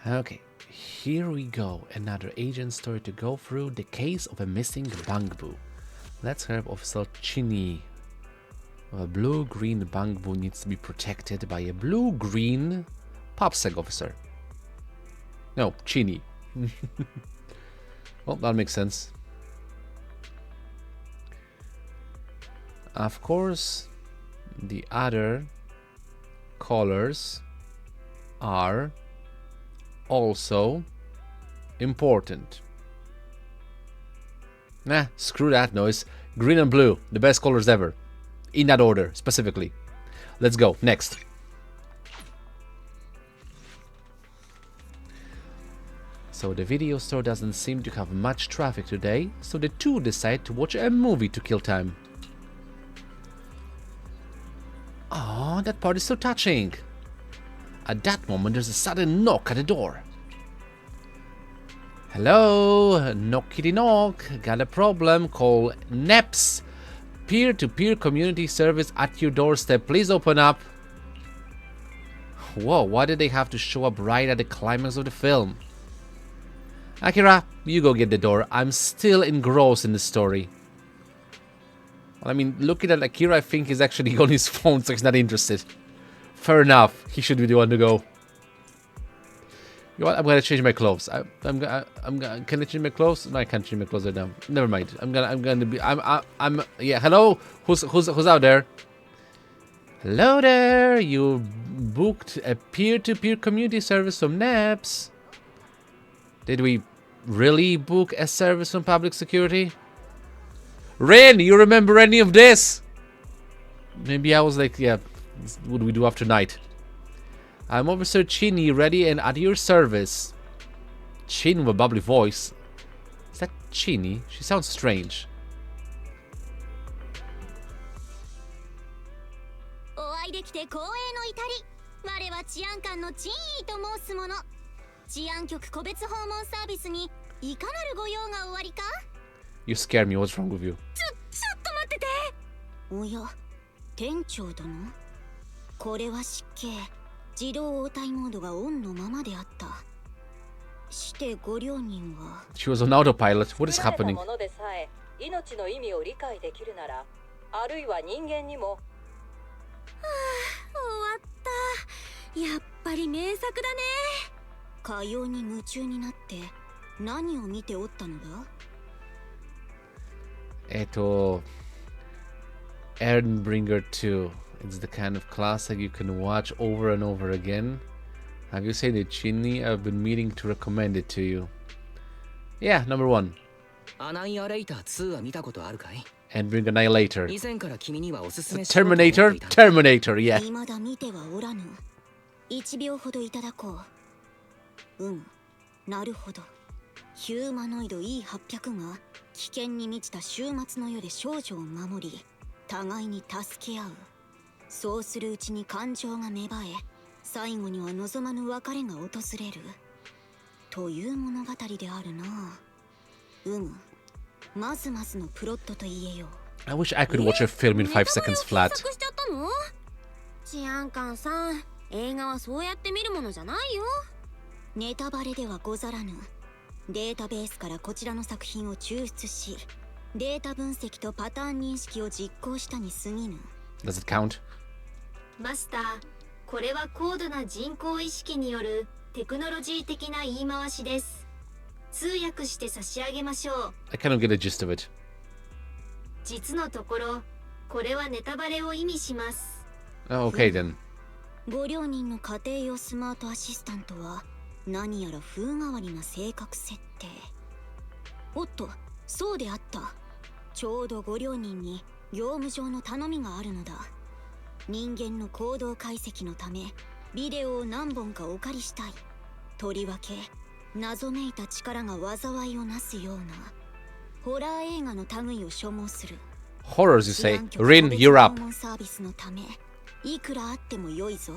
Okay, here we go. Another agent story to go through. The case of a missing Bangboo. Let's have Officer Chini. A blue-green Bangboo needs to be protected by a blue-green PopSec officer. No, Chini. Well, that makes sense. Of course, the other colors are also important. Nah, screw that noise. Green and blue, the best colors ever. In that order, specifically. Let's go. Next. So the video store doesn't seem to have much traffic today, so the two decide to watch a movie to kill time. Oh, that part is so touching. At that moment, there's a sudden knock at the door. Hello, knockity knock. Got a problem? Call NEPS. Peer-to-peer community service at your doorstep. Please open up. Whoa, why did they have to show up right at the climax of the film? Akira, you go get the door. I'm still engrossed in the story. I mean, looking at Akira, I think he's actually on his phone, so he's not interested. Fair enough. He should be the one to go. You know what? I'm gonna change my clothes. Can I change my clothes? No, I can't change my clothes right now. Never mind. Yeah. Hello. Who's out there? Hello there. You booked a peer-to-peer community service from NEPS. Did we really book a service from public security? Rin, you remember any of this? Maybe I was like, yeah, what do we do after night? I'm Officer Chini, ready and at your service. Chin with a bubbly voice. Is that Chini? She sounds strange. You scare me. What's wrong with you? これは失敬。自動応対モードがオンのままであった。してご両人は。She was on autopilot. What is happening? 命の意味を理解できるなら、あるいは人間にも。はあ、終わった。やっぱり名作だね。かように夢中になって何を見ておったのだErdenbringer 2. It's the kind of classic you can watch over and over again. Have you seen it, Chini? I've been meaning to recommend it to you. Yeah, number 1. Endbringer Annihilator. Terminator? Terminator, yeah. 未だ見てはおらぬ。1秒ほどいただこう。なるほど。ヒューマノイド E800 が危険に満ちた終末の世で少女を守り、互いに助け合う。そうするうちに感情が芽生え、最後には望まぬ別れが訪れる。という物語であるな。まずまずのプロットと言えよう。I wish I could watch a film in 5 seconds flat. チアンカンさん、映画はそうやって見るものじゃないよ。ネタバレではござらぬ。データベースからこちらの作品を抽出し、データ分析とパターン認識を実行したに過ぎぬ。Does it count? マスター、これは高度な人工意識によるテクノロジー的な言い回しです。通訳して差し上げましょう。I kind of get the gist of it. 実のところ、これはネタバレを意味します。Oh, okay then. ご両人の家庭用スマートアシスタントは何やら風変わりな性格設定。おっと、そうであった。ちょうどご両人に業務上の頼みがあるのだ。人間の行動解析のためビデオを何本かお借りしたい。とりわけ謎めいた力が災いをなすようなホラー映画の類を所望する。 Horrors, you say? Rin, you're up. サービスのためいくらあっても良いぞ。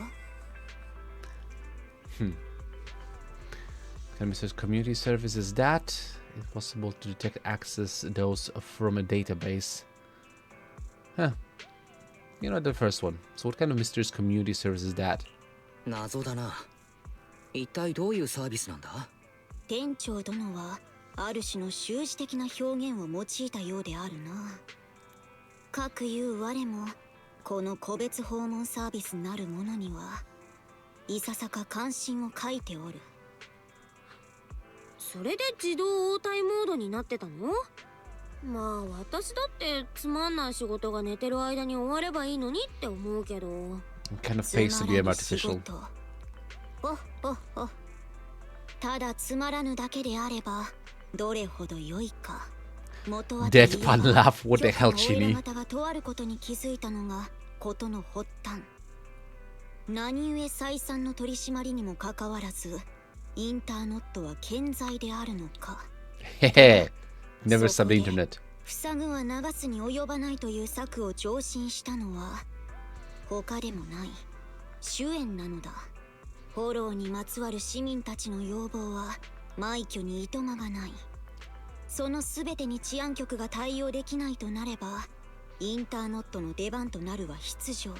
Mrs. Community Service is that? It's possible to detect access those from a database. Huh. You know the first one. So what kind of mysterious community service is that? 謎だな。一体どういうサービスなんだ？店長殿はある種の習字的な表現を用いたようであるな。かくいう我もこの個別訪問サービスなるものにはいささか関心を書いておる。それで自動応対モードになってたの？まあ私だってつまんない仕事が寝てる間に終わればいいのにって思うけど。Kind of face to be artificial. おおお。ただつまらぬだけであればどれほど良いか。元は Deadpan laugh. What the hell, チ Chini? 方がとあることに気づいたのがことの発端。何故再三の取り締まりにもかかわらずインターノットは健在であるのか。Hehe. Never sub the internet. 塞ぐは流すに及ばないという策を上申したのは他でもない主演なのだ。フォローにまつわる市民たちの要望は枚挙にいとまがない。その全てに治安局が対応できないとなればインターノットの出番となるは必定。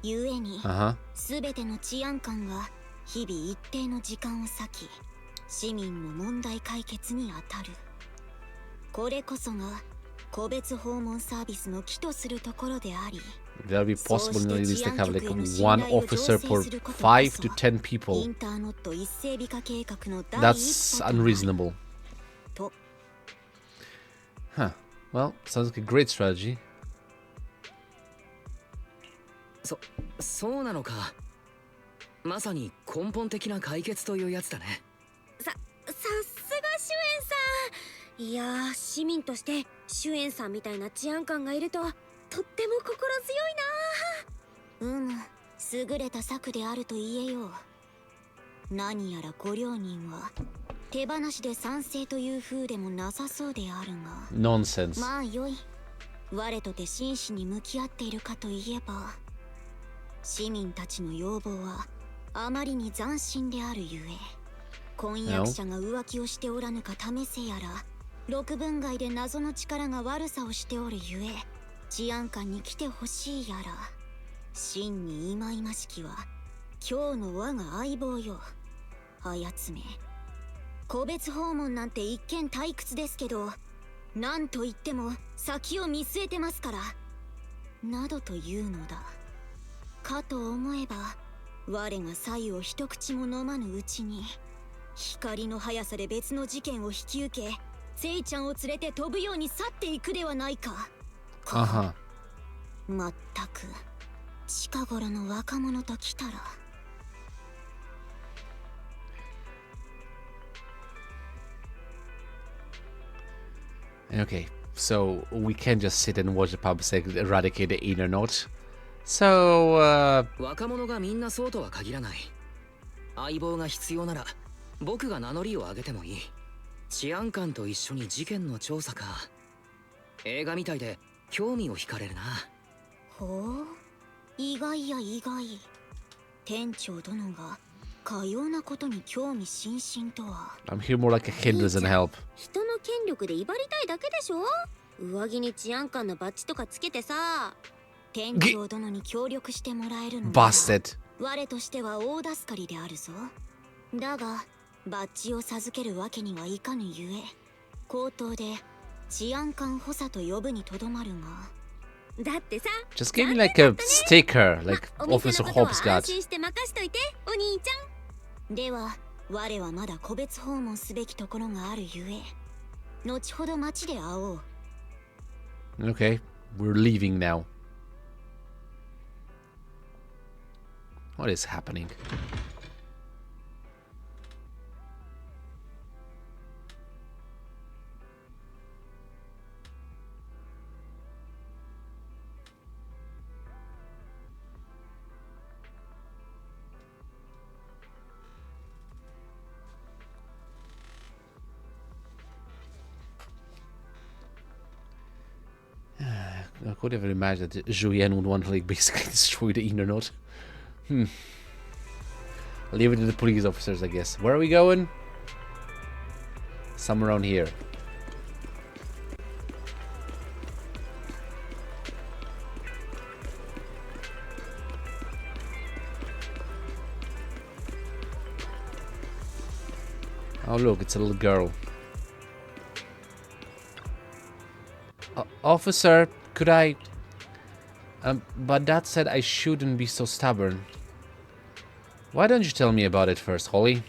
ゆえに全ての治安官が日々一定の時間を割き市民の問題解決に当たる。これこそが個別訪問サービスの起とするところであり、 That'll be possible in at least to have like one officer per 5 to 10 people. インターノット一斉美化計画の第 That's 一歩となる unreasonable. と Huh. Well, sounds like a great strategy. そうなのか。まさに根本的な解決というやつだね。さすが主演さん。いやー、市民として主演さんみたいな治安官がいるととっても心強いな。優れた策であると言えよう。何やらご両人は手放しで賛成という風でもなさそうであるが、 Nonsense. まあよい。我とて真摯に向き合っているかといえば、市民たちの要望はあまりに斬新であるゆえ、婚約者が浮気をしておらぬか試せやら、六分外で謎の力が悪さをしておるゆえ治安官に来てほしいやら、真に忌々しきは今日の我が相棒よ。あやつめ、個別訪問なんて一見退屈ですけど、なんと言っても先を見据えてますから、などというのだ。かと思えば我が左右を一口も飲まぬうちに光の速さで別の事件を引き受け、セイちゃんを連れて飛ぶように去っていくではないか。まったく近頃の若者ときたら。Okay, so we can't just sit and watch the PubSec eradicate the internet. So, 若者がみんなそうとは限らない。相棒が必要なら僕が名乗りを上げてもいい。治安官と一緒に事件の調査か。映画みたいで興味を惹かれるな。ほう、意外や意外。店長殿がかようなことに興味津々とは。 I'm here more like a hindrance and help. 人の権力で威張りたいだけでしょ。上着に治安官のバッジとかつけてさ。店長殿に協力してもらえるのは Busted. 我としては大助かりであるぞ。だがバッジを授けるわけにはいかぬゆえ、口頭で治安官補佐と呼ぶにとどまるが。だってさ、 Just give me like a sticker, like お店 Officer のことは Hobbs 安 got. 心して任しといて、お兄ちゃん。では我はまだ個別訪問すべきところがあるゆえ、後ほど街で会おう。 Okay, we're leaving now. What is happening? I could never imagine that Julien would want to like basically destroy the internet. Leave it to the police officers, I guess. Where are we going? Somewhere around here. look, it's a little girl. Officer, could I... but Dad said I shouldn't be so stubborn. Why don't you tell me about it first, Holly?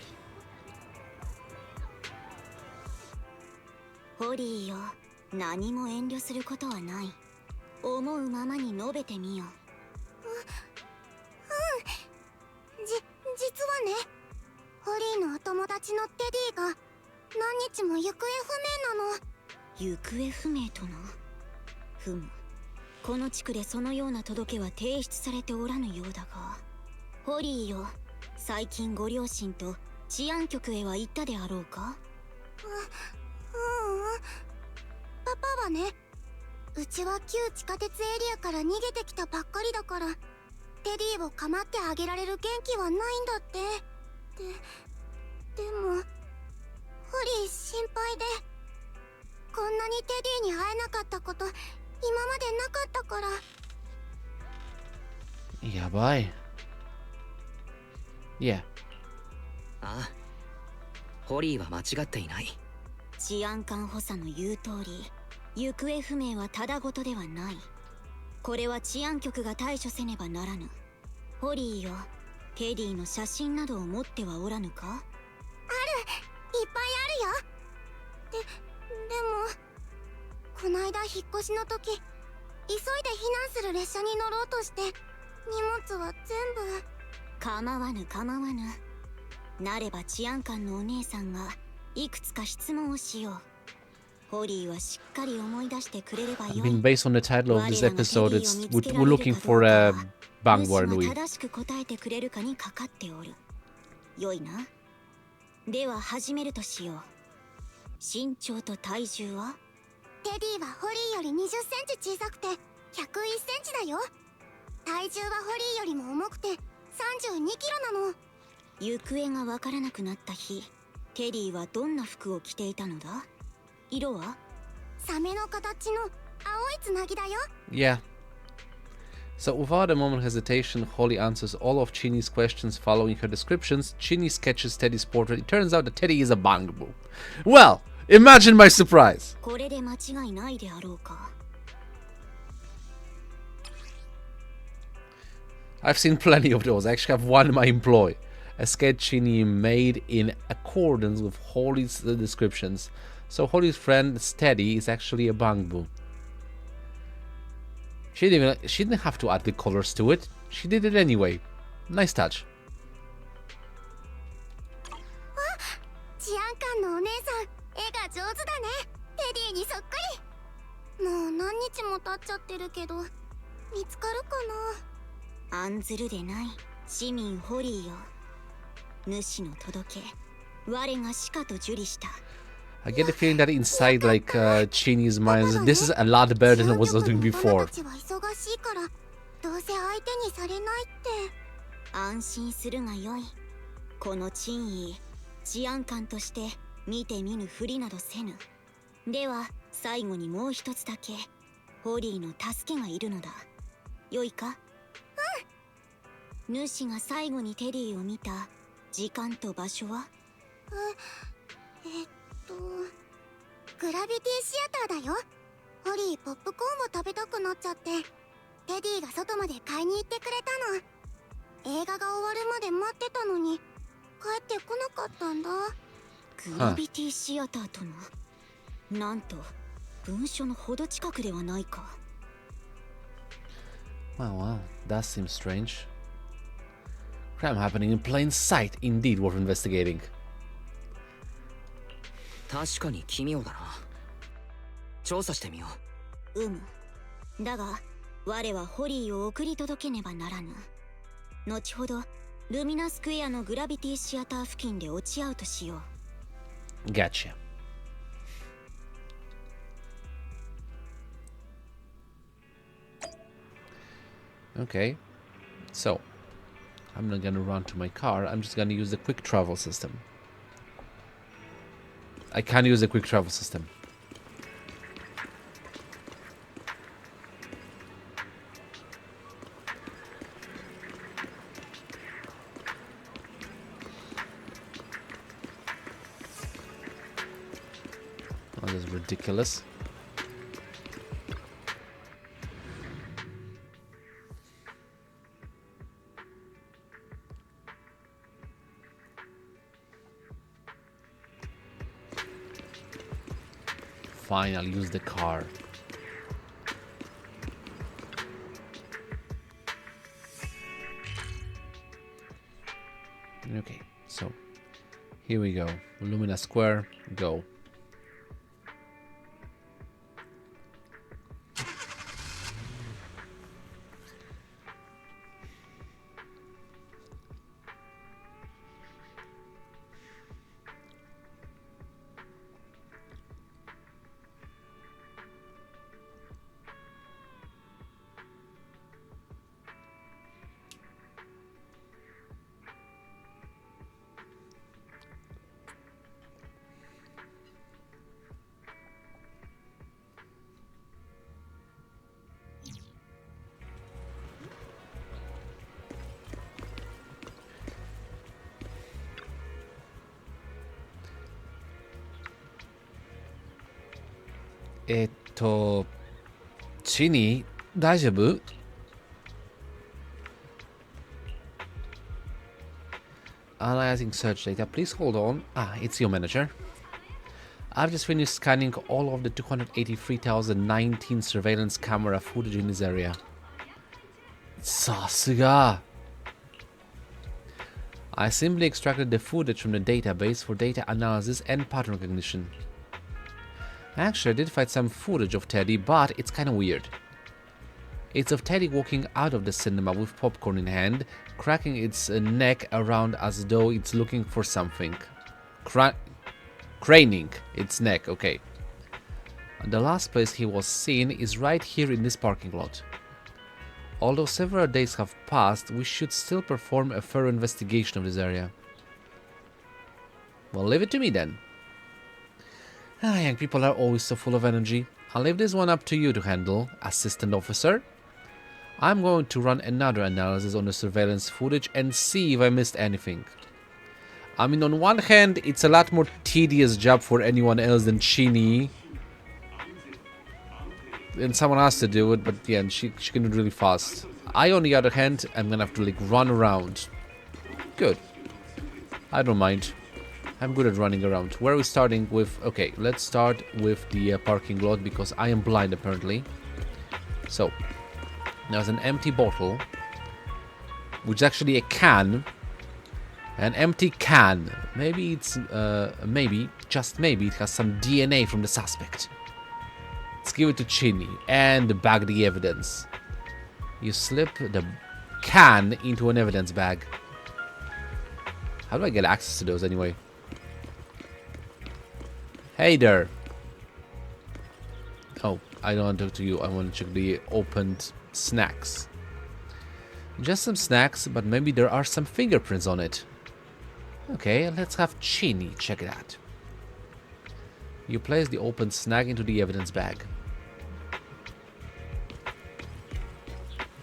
ホリーよ、何も遠慮することはない。思うままに述べてみよ。実はね、ホリーのお友達のテディが何日も行方不明なの。行方不明とな。ふむ、この地区でそのような届けは提出されておらぬようだが。ホリーよ、最近ご両親と治安局へは行ったであろうか？パパはね、うちは旧地下鉄エリアから逃げてきたばっかりだから、テディを構ってあげられる元気はないんだって。でもホリー心配で、こんなにテディに会えなかったこと今までなかったから。やばい。Yeah. ああ、ホリーは間違っていない。治安官補佐の言う通り、行方不明はただごとではない。これは治安局が対処せねばならぬ。ホリーよ、テディの写真などを持ってはおらぬか？ある、いっぱいあるよ。でもこないだ引っ越しの時、急いで避難する列車に乗ろうとして荷物は全部。構わぬ構わぬ。なれば治安官のお姉さんがいくつか質問をしよう。ホリーはしっかり思い出してくれればよい。I mean, based on the title of this episode, we're looking for a Bangboo, aren't we? 正しく答えてくれるかにかかっておる。よいな。では始めるとしよう。身長と体重は？テディはホリーより20センチ小さくて101センチだよ。体重はホリーよりも重くて32キロなの。行方がわからなくなった日、テディはどんな服を着ていたのだ？色は？サメの形の青いつなぎだよ。Yeah. So without a moment's hesitation, Holly answers all of Chinny's questions following her descriptions. Chinny sketches Teddy's portrait. It turns out that Teddy is a Bangboo. Well, imagine my surprise. これで間違いないであろうか。I've seen plenty of those. I actually have one in my employ. A sketch Chinny made in accordance with Holly's descriptions. So Holly's friend Teddy is actually a Bangboo. She didn't have to add the colors to it. She did it anyway. Nice touch. 治安官のお姉さん、絵が上手だね。テディにそっくり。もう何日も経っちゃってるけど、見つかるかな。案ずるでない、市民ホリーよ。主の届け、我がしかと受理した。I get the feeling that inside, like, Chinny's mind, this is a lot better than it was doing before. 安心するがよい。この珍意、治安官として見て見ぬふりなどせぬ。では最後にもう一つだけ、ホリーの助けがいるのだ。よいか？うん。主が最後にテディを見た時間と場所は？グラビティシアターだよ。ホリーポップコーンを食べたくなっちゃって、テディが外まで買いに行ってくれたの。映画が終わるまで待ってたのに帰ってこなかったんだ。グラビティシアターとの、なんと文書のほど近くではないか。Well, that seems strange. Crime happening in plain sight, indeed worth investigating. 確かに奇妙だな。調査してみよう。だが我はホリーを送り届けねばならぬ。後ほどルミナスクエアのグラビティシアター付近で落ち合うとしよう。Gotcha. Okay, so I'm not gonna run to my car. I'm just gonna use the quick travel system. I can't use the quick travel system. Oh, that's ridiculous. Fine, I'll use the car. Okay, so here we go. Lumina Square, go. Chini, 大丈夫? Analyzing search data. Please hold on. Ah, it's your manager. I've just finished scanning all of the 283,019 surveillance camera footage in this area. Sasuga! I simply extracted the footage from the database for data analysis and pattern recognition. Actually, I did find some footage of Teddy, but it's kinda weird. It's of Teddy walking out of the cinema with popcorn in hand, cracking its neck around as though it's looking for something. Craning its neck, okay. The last place he was seen is right here in this parking lot. Although several days have passed, we should still perform a thorough investigation of this area. Well, leave it to me then. Young people are always so full of energy. I'll leave this one up to you to handle, Assistant Officer. I'm going to run another analysis on the surveillance footage and see if I missed anything. I mean, on one hand, it's a lot more tedious job for anyone else than Chini. And someone has to do it, but yeah, and she can do it really fast. I, on the other hand, am gonna have to like run around. Good. I don't mind. I'm good at running around. Where are we starting with? Okay, let's start with the parking lot because I am blind apparently. So, there's an empty bottle, which is actually a can. An empty can. Maybe it's, maybe, just maybe, it has some DNA from the suspect. Let's give it to Chini and bag the evidence. You slip the can into an evidence bag. How do I get access to those anyway? Hey there. Oh, I don't want to talk to you. I want to check the opened snacks. Just some snacks, but maybe there are some fingerprints on it. Okay, let's have Chini check it out. You place the open snack into the evidence bag.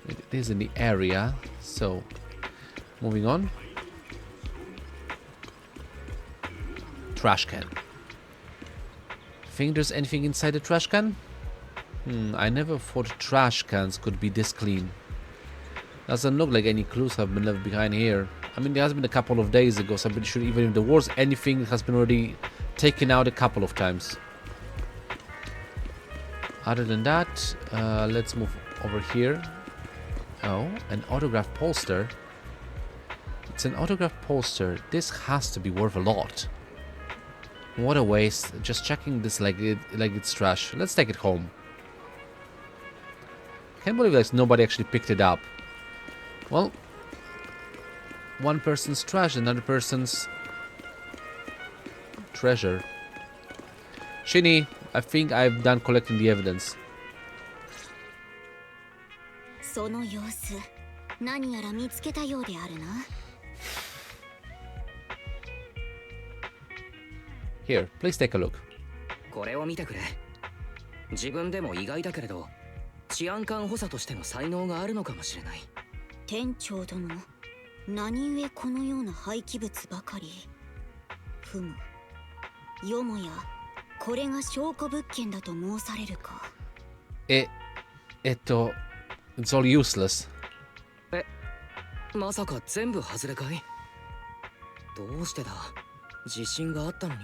It is in the area, so moving on. Trash can. Think there's anything inside the trash can? I never thought trash cans could be this clean. Doesn't look like any clues have been left behind here. I mean, there has been a couple of days ago, so I'm pretty sure even if there was anything, it has been already taken out a couple of times. Other than that, let's move over here. Oh, an autograph poster. It's an autograph poster. This has to be worth a lot. What a waste. Just checking this like it's trash. Let's take it home. Can't believe that nobody actually picked it up. Well, one person's trash, another person's treasure. Chini, I think I've done collecting the evidence. その様子、何やら見つけたようであるな。Here, please take a look. これを見てくれ。自分でも意外だけれど、治安官補佐としての才能があるのかもしれない。店長殿、何故このような廃棄物ばかり。ふむ、よもやこれが証拠物件だと申されるか。It's all useless. まさか全部外れかい？どうしてだ？自信があったのに。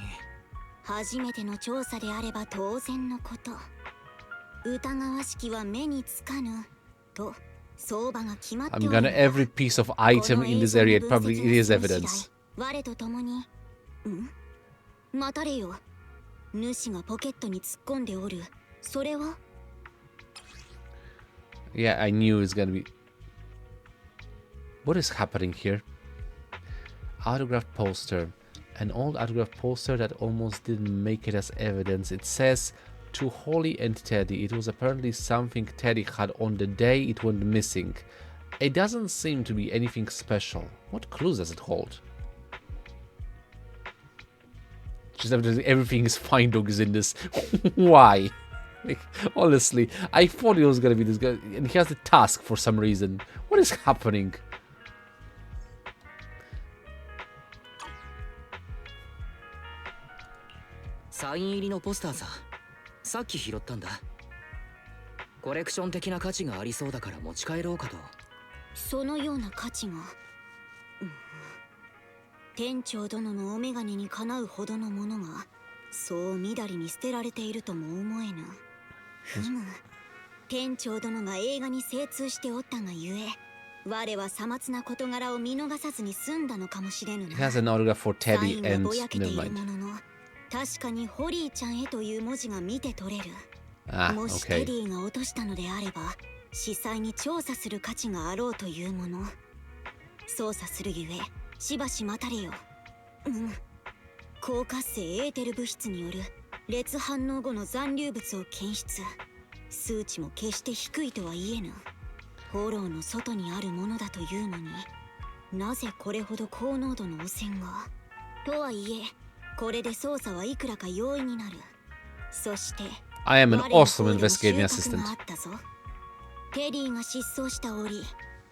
初めての調査であれば当然のこと。疑わしきは目につかぬと相場が決まっておる。I'm gonna every piece of item in this area. Probably it is evidence. 我と共に、待たれよ。主がポケットに突っ込んでおる。それは Yeah, I knew it's gonna be. What is happening here? Autograph poster. An old autograph poster that almost didn't make it as evidence. It says to Holly and Teddy. It was apparently something Teddy had on the day it went missing. It doesn't seem to be anything special. What clues does it hold? Just everything is fine dogs in this. Why? Like, honestly, I thought it was gonna be this guy, and he has a task for some reason. What is happening? Sign 入りのポスターさ。さっき拾ったんだ。コレクション的な価値がありそうだから持ち帰ろうかと。そのような価値が、店長殿のお眼鏡にかなうほどのものがそうみだりに捨てられているとも思えぬ。店長殿が映画に精通しておったがゆえ、我はさまつな事柄を見逃さずに済んだのかもしれぬな。 He has an autograph for サイ Teddy ンが and ぼやけてい never るも mind. のの、確かにホリーちゃんへという文字が見て取れる。 もし Okay. テディが落としたのであれば、司祭に調査する価値があろうというもの。操作するゆえ、しばし待たれよ。高活性エーテル物質による列反応後の残留物を検出。数値も決して低いとは言えぬ。フォローの外にあるものだというのに、なぜこれほど高濃度の汚染が。とはいえ、これで捜査はいくらか容易になる。そして、 I am an 我の awesome 方でも investigating 収穫 assistant. があったぞ。テディが失踪した折、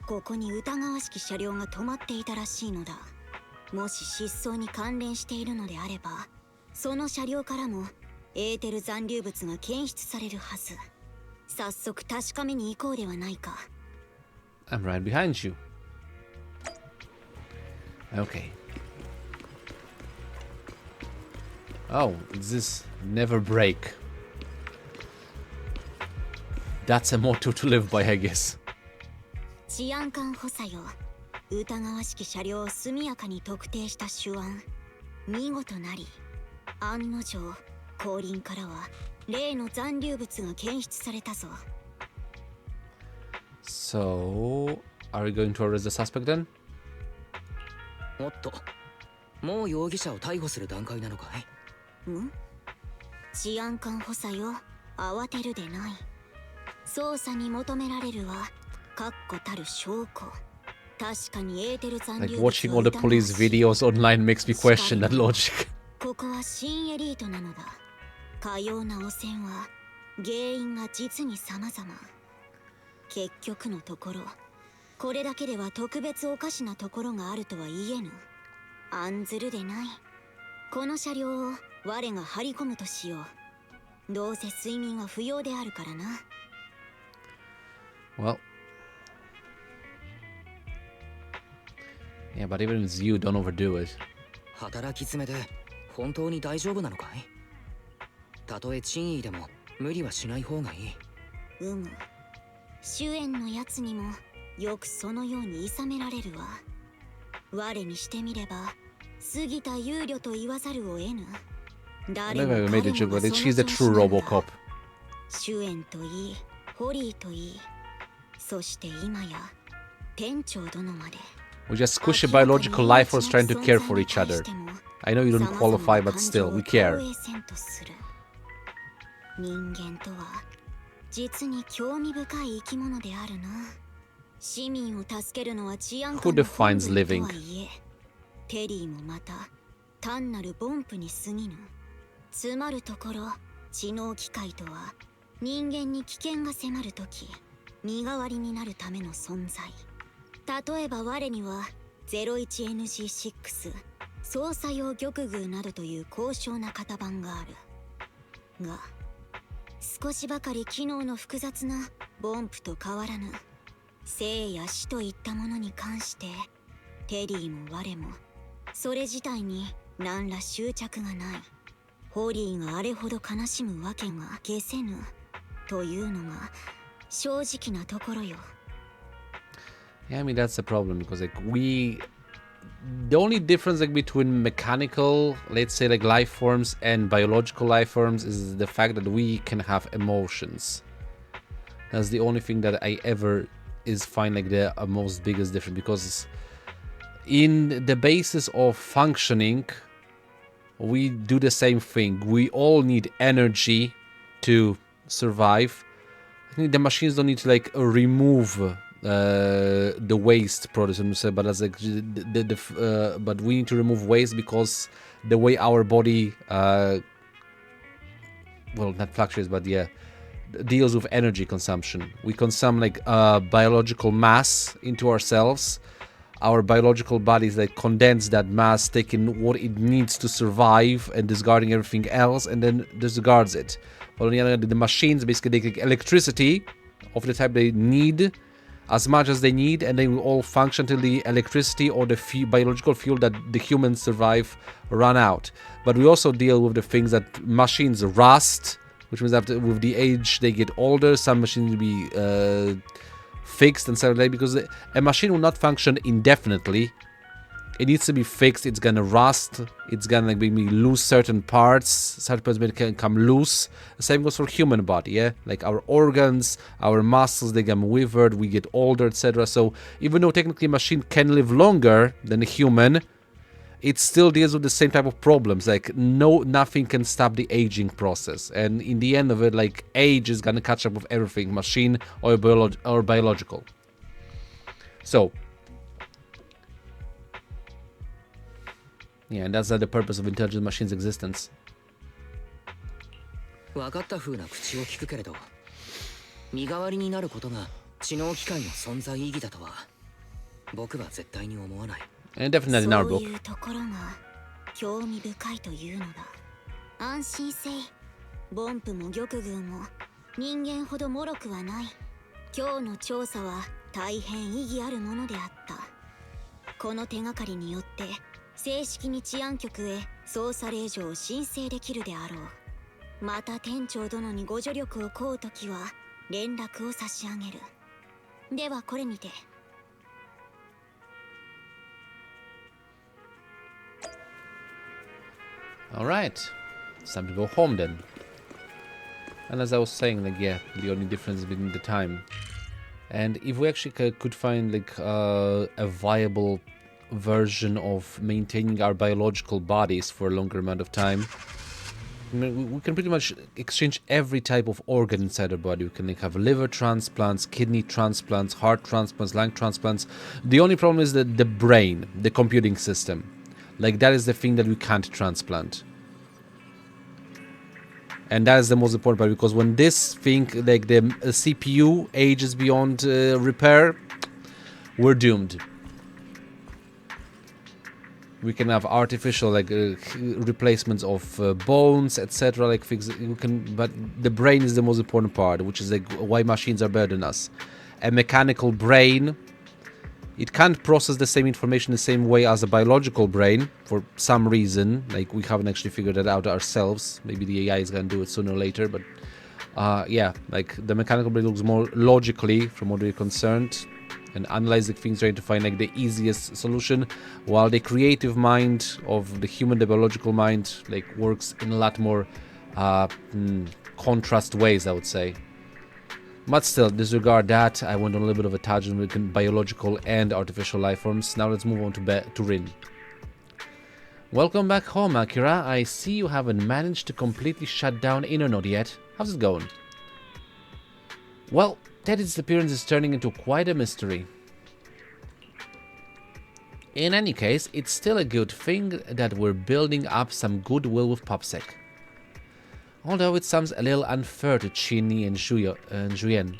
ここに疑わしき車両が止まっていたらしいのだ。もし失踪に関連しているのであれば、その車両からもエーテル残留物が検出されるはず。早速確かめに行こうではないか。 I'm right behind you. Okay. Oh, this never break. That's a motto to live by, I guess. 治安官補佐よ。疑わしき車両を速やかに特定した手腕。見事なり。案の定、後輪からは例の残留物が検出されたぞ。 So, are we going to arrest the suspect then? おっと、もう容疑者を逮捕する段階なのかい？治安官補佐よ。慌てるでない。捜査に求められるは確固たる証拠。確かにエーテル残 Like 留物 watching を all the police videos online makes me question that logic. ここは新エリートなのだ。かような汚染は原因が実に様々。結局のところ、これだけでは特別おかしなところがあるとは言えぬ。案ずるでない。この車両を我が張り込むとしよう。どうせ睡眠は不要であるからな。Well. Yeah, but even with you, don't overdo it. 働き詰めで本当に大丈夫なのかい？たとえ珍意でも無理はしない方がいい。主演のやつにもよくそのように諌められるわ。我にしてみれば過ぎた憂慮と言わざるを得ぬ。 I never made a joke, but she's the true RoboCop. 主演といい、ホリーといい、そして今や店長殿まで。 We just squishy biological life force trying to care for each other. I know you don't qualify, but still, we care. 人間とは実に興味深い生き物であるな。市民を助けるのは治安官の本分とはいえ、テリーもまた単なる凡夫に過ぎぬ。つまるところ、知能機械とは人間に危険が迫るとき身代わりになるための存在。例えば我には 01NG6 操作用玉偶などという高尚な型番がある。が少しばかり機能の複雑なボンプと変わらぬ生や死といったものに関してテリーも我もそれ自体に何ら執着がない。ホリーがあれほど悲しむわけが消せぬというのが正直なところよ。 Yeah, I mean that's the problem because like the only difference like between mechanical, let's say like life forms and biological life forms is the fact that we can have emotions. That's the only thing that I ever is find like the most biggest difference, because in the basis of functioning we do the same thing. We all need energy to survive. I think the machines don't need to like remove the waste produced, but as like but we need to remove waste because the way our body well, not fluctuates, but yeah, deals with energy consumption. We consume like biological mass into ourselves. Our biological bodies like condense that mass, taking what it needs to survive and discarding everything else, and then disregards it. But on the other hand, the machines basically take electricity of the type they need as much as they need, and they will all function till the electricity or the biological fuel that the humans survive run out. But we also deal with the things that machines rust, which means that with the age they get older. Some machines will be fixed and stuff like that, because a machine will not function indefinitely. It needs to be fixed. It's gonna rust. It's gonna like maybe lose certain parts. Certain parts can come loose. The same goes for human body, yeah? Like our organs, our muscles, they get withered, we get older, etc. So even though technically a machine can live longer than a human, it still deals with the same type of problems. Like nothing can stop the aging process. And in the end of it, like age is gonna catch up with everything, machine or biological. So yeah, and that's the purpose of intelligent machines' existence. 分かった風な口を聞くけれど、身代わりになることが知能機械の存在意義だとは僕は絶対に思わない。And definitely in our そう book. いうところが興味深いというのだ。安心せい。ボンプも玉宮も人間ほど脆くはない。今日の調査は大変意義あるものであった。この手がかりによって正式に治安局へ捜査令状を申請できるであろう。また店長殿にご助力を請うときは連絡を差し上げる。ではこれにて。Alright, it's time to go home then. And as I was saying, like, yeah, the only difference between the time. And if we actually could find like a viable version of maintaining our biological bodies for a longer amount of time, I mean, we can pretty much exchange every type of organ inside our body. We can like have liver transplants, kidney transplants, heart transplants, lung transplants. The only problem is that the brain, the computing system. Like that is the thing that we can't transplant. And that is the most important part, because when this thing, like the CPU, ages beyond repair, we're doomed. We can have artificial like replacements of bones, etc. Like things you can, but the brain is the most important part, which is like why machines are better than us. A mechanical brain, it can't process the same information the same way as a biological brain for some reason. Like we haven't actually figured that out ourselves. Maybe the AI is gonna do it sooner or later. But yeah, like the mechanical brain looks more logically from what we're concerned and analyzing things, trying to find like the easiest solution, while the creative mind of the human, the biological mind, like works in a lot more contrast ways, I would say. But still, disregard that. I went on a little bit of a tangent between biological and artificial life forms. Now let's move on to Rin. Welcome back home, Akira. I see you haven't managed to completely shut down Internode yet. How's it going? Well, Teddy's disappearance is turning into quite a mystery. In any case, it's still a good thing that we're building up some goodwill with PopSec. Although it sounds a little unfair to Chinny and Juyen.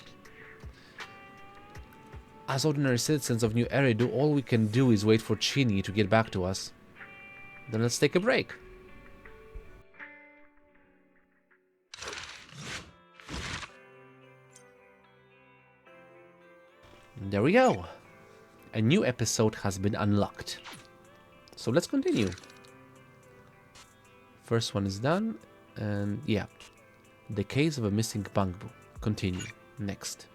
As ordinary citizens of New Eridu, all we can do is wait for Chinny to get back to us. Then let's take a break. There we go. A new episode has been unlocked. So let's continue. First one is done. And yeah. The case of a missing Bangboo. Continue. Next.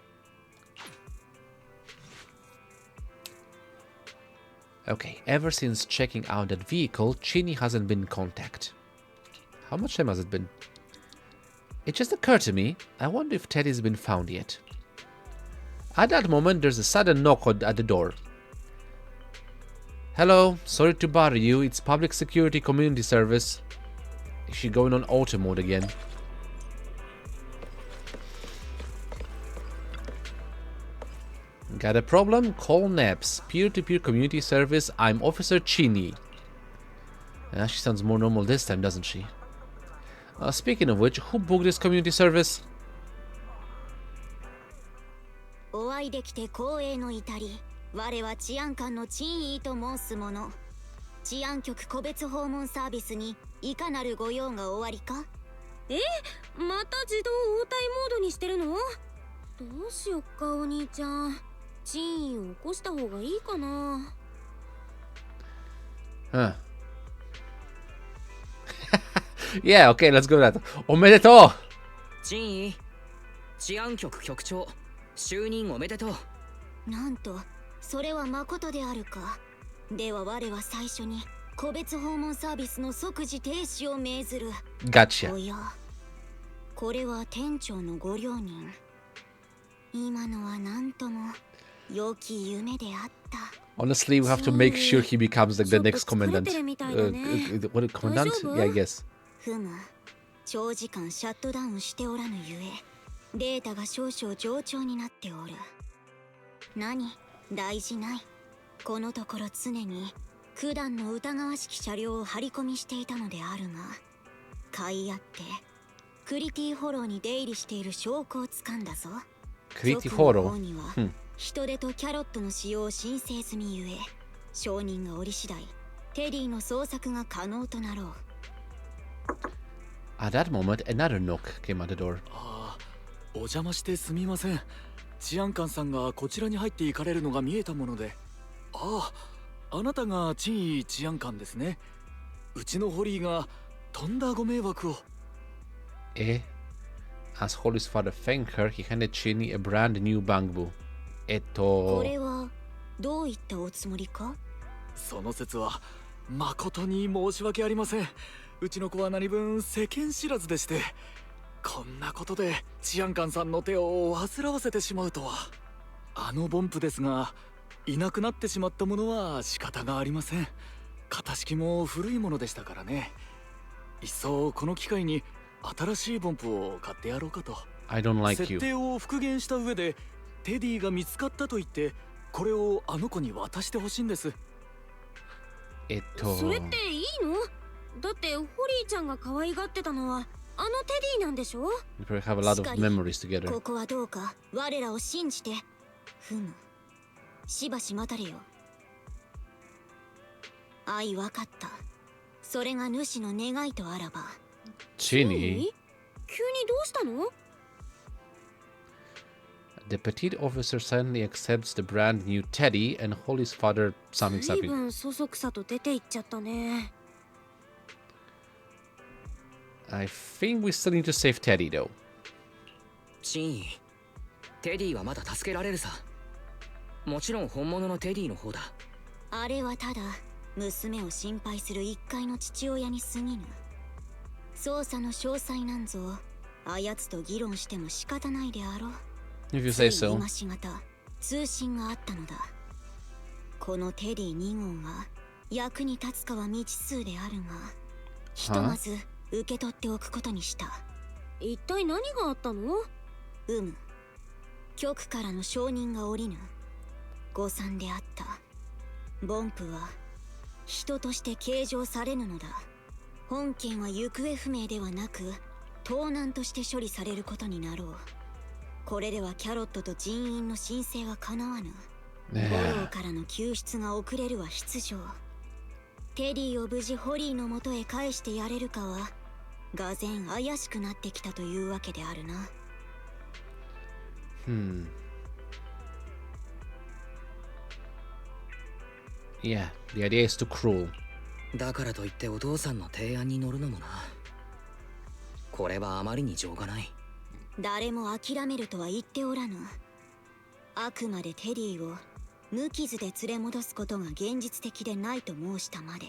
Okay, ever since checking out that vehicle, Chini hasn't been in contact. How much time has it been? It just occurred to me, I wonder if Teddy's been found yet. At that moment, there's a sudden knock at the door. Hello, sorry to bother you, it's public security community service. Is she going on auto mode again? Got a problem? Call NEPS. Peer-to-peer community service. I'm Officer Chini. She sounds more normal this time, doesn't she? Speaking of which, who booked this community service? お会いできて光栄の至り。我は治安官のチンイーと申す者。治安局個別訪問サービスにいかなるご用がおありか？また自動応対モードにしてるの？どうしよっかお兄ちゃん。チンイを起こした方がいいかな。Yeah, okay, let's go with that. おめでとう。チン治安局局長就任おめでとう。なんと、それは誠であるか。では我は最初に個別訪問サービスの即時停止を命ずる。Gotcha. おや、これは店長のご両人。今のは何とも良き夢であった。Honestly, we have to make sure he becomes like the next commandant. What commandant? Yeah, I guess. ふむ、長時間シャットダウンしておらぬゆえ、データが少々冗長になっておる。何、大事ない。このところ常に九段の疑わしき車両を張り込みしていたのであるが、買い合ってクリティフォローに出入りしている証拠をつかんだぞ。クリティフォロー。人手とキャロットの使用を申請済みゆえ、承認がおり次第、テディの捜索が可能となろう。At that moment, another knock came at the door. お邪魔してすみません。治安官さんがこちらに入って行かれるのが見えたもので。あなたがチンイ治安官ですね。うちのホリーがとんだご迷惑を。As Holly's father thanked her, he handed Chini a brand new Bangboo. これはどういったおつもりか？その説は誠に申し訳ありません。うちの子は何分世間知らずでして、こんなことで治安官さんの手を煩わせてしまうとは。あのボンプですが、いなくなってしまったものは仕方がありません。型式も古いものでしたからね。いっそこの機会に新しいボンプを買ってやろうかと。I don't like you. 設定を復元した上でテディが見つかったと言ってこれをあの子に渡してほしいんです。それっていいの？だってホリーちゃんが可愛がってたのはあのテディなんでしょ？ You probably have a lot of memories together. ここはどうか我らを信じて。ふむ、しばし待たれよ。わかった。それが主の願いとあらば。Chini? 急にどうしたの？ The petite officer suddenly accepts the brand new Teddy and Holly's father something. 随分そそくさと出て行っちゃったね。I think we still need to save Teddy though. チンテディはまだ助けられるさ。もちろん本物のテディの方だ。あれはただ娘を心配する一介の父親に過ぎぬ。捜査の詳細なんぞあやつと議論しても仕方ないであろう。If you say so. 今しがた通信があったのだ。このテディ2号が役に立つかは未知数であるが、ひとまず受け取っておくことにした。一体何があったの？局からの承認が下りぬ。誤算であった。ボンプは人として計上されぬのだ。本件は行方不明ではなく盗難として処理されることになろう。これではキャロットと人員の申請はかなわぬ。フォローからの救出が遅れるは必定。テディを無事ホリーの元へ返してやれるかはがぜん怪しくなってきたというわけであるな。Yeah, the idea is too cruel. だからといってお父さんの提案に乗るのもな。これはあまりに情がない。誰も諦めるとは言っておらぬ。あくまでテディを無傷で連れ戻すことが現実的でないと申したまで。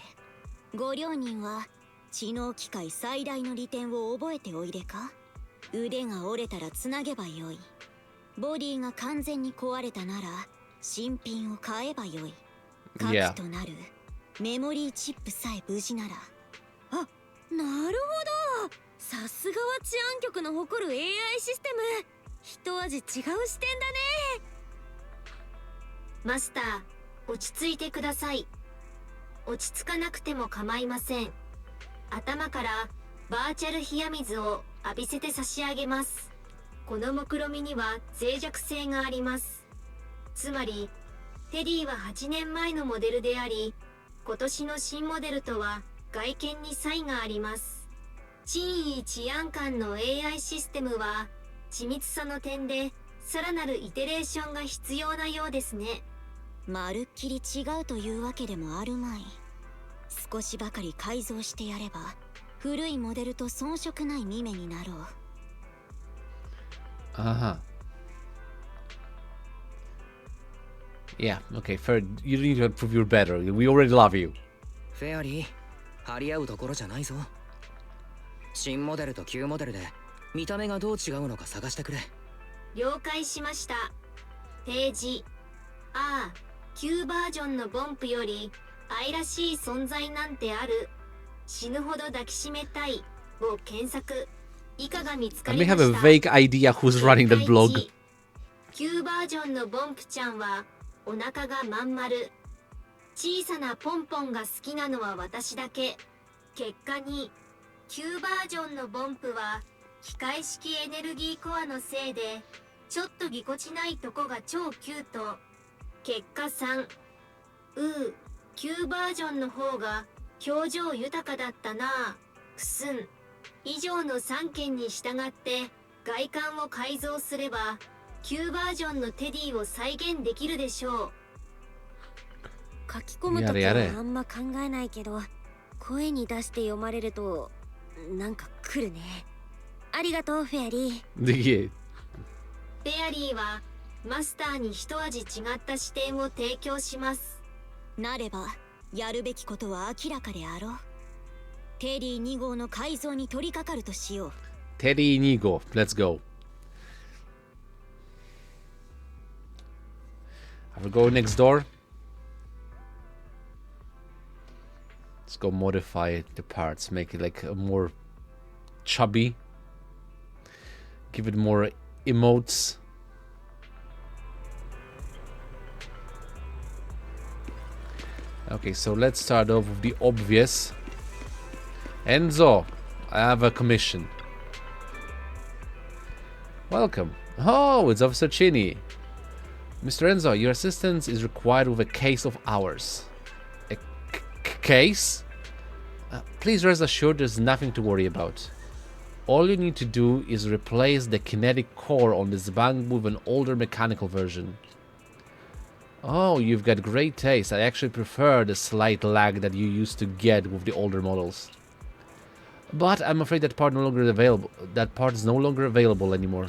ご両人は知能機械最大の利点を覚えておいでか。腕が折れたらつなげばよい。ボディが完全に壊れたなら新品を買えばよい。核となるメモリーチップさえ無事なら。あ、なるほど。さすがは治安局の誇る AI システム。一味違う視点だね。マスター、落ち着いてください。落ち着かなくても構いません。頭からバーチャル冷や水を浴びせて差し上げます。この目論見には脆弱性があります。つまりテディは8年前のモデルであり、今年の新モデルとは外見に差異があります。珍異治安官の AI システムは緻密さの点でさらなるイテレーションが必要なようですね。まるっきり違うというわけでもあるまい。少しばかり改造してやれば古いモデルと遜色ない見目になろう。Uh-huh. Yeah, okay, fair. You don't need to prove you're better. We already love you. フェアリー、張り合うところじゃないぞ。新モデルと旧モデルで見た目がどう違うのか探してくれ。了解しました。提示。ああ、旧バージョンのボンプより愛らしい存在なんてある。死ぬほど抱きしめたいを検索。以下が見つか I り may ま have し a た。vague idea who's running that blog. 旧バージョンのボンプちゃんはお腹がまん丸。小さなポンポンが好きなのは私だけ。結果に旧バージョンのボンプは機械式エネルギーコアのせいでちょっとぎこちないとこが超キュート。結果3。旧バージョンの方が表情豊かだったな。くすん。以上の3件に従って外観を改造すれば旧バージョンのテディを再現できるでしょう。書き込むときやれやれはあんま考えないけど、声に出して読まれるとなんか来るね。ありがとうフェアリー。Yeah. フェアリーはマスターに一味違った視点を提供します。なればやるべきことは明らかであろう。テディ2号の改造に取り掛かるとしよう。 Teddy Inigo, let's go. I will go next door. Let's go modify the parts, make it like a more chubby. Give it more emotes. Okay, so let's start off with the obvious. Enzo, I have a commission. Welcome. Oh, it's Officer Chinny. Mr. Enzo, your assistance is required with a case of ours. A case? Please rest assured there's nothing to worry about. All you need to do is replace the kinetic core on this Bangboo with an older mechanical version. Oh, you've got great taste. I actually prefer the slight lag that you used to get with the older models. But I'm afraid that part no longer available. That part is no longer available anymore.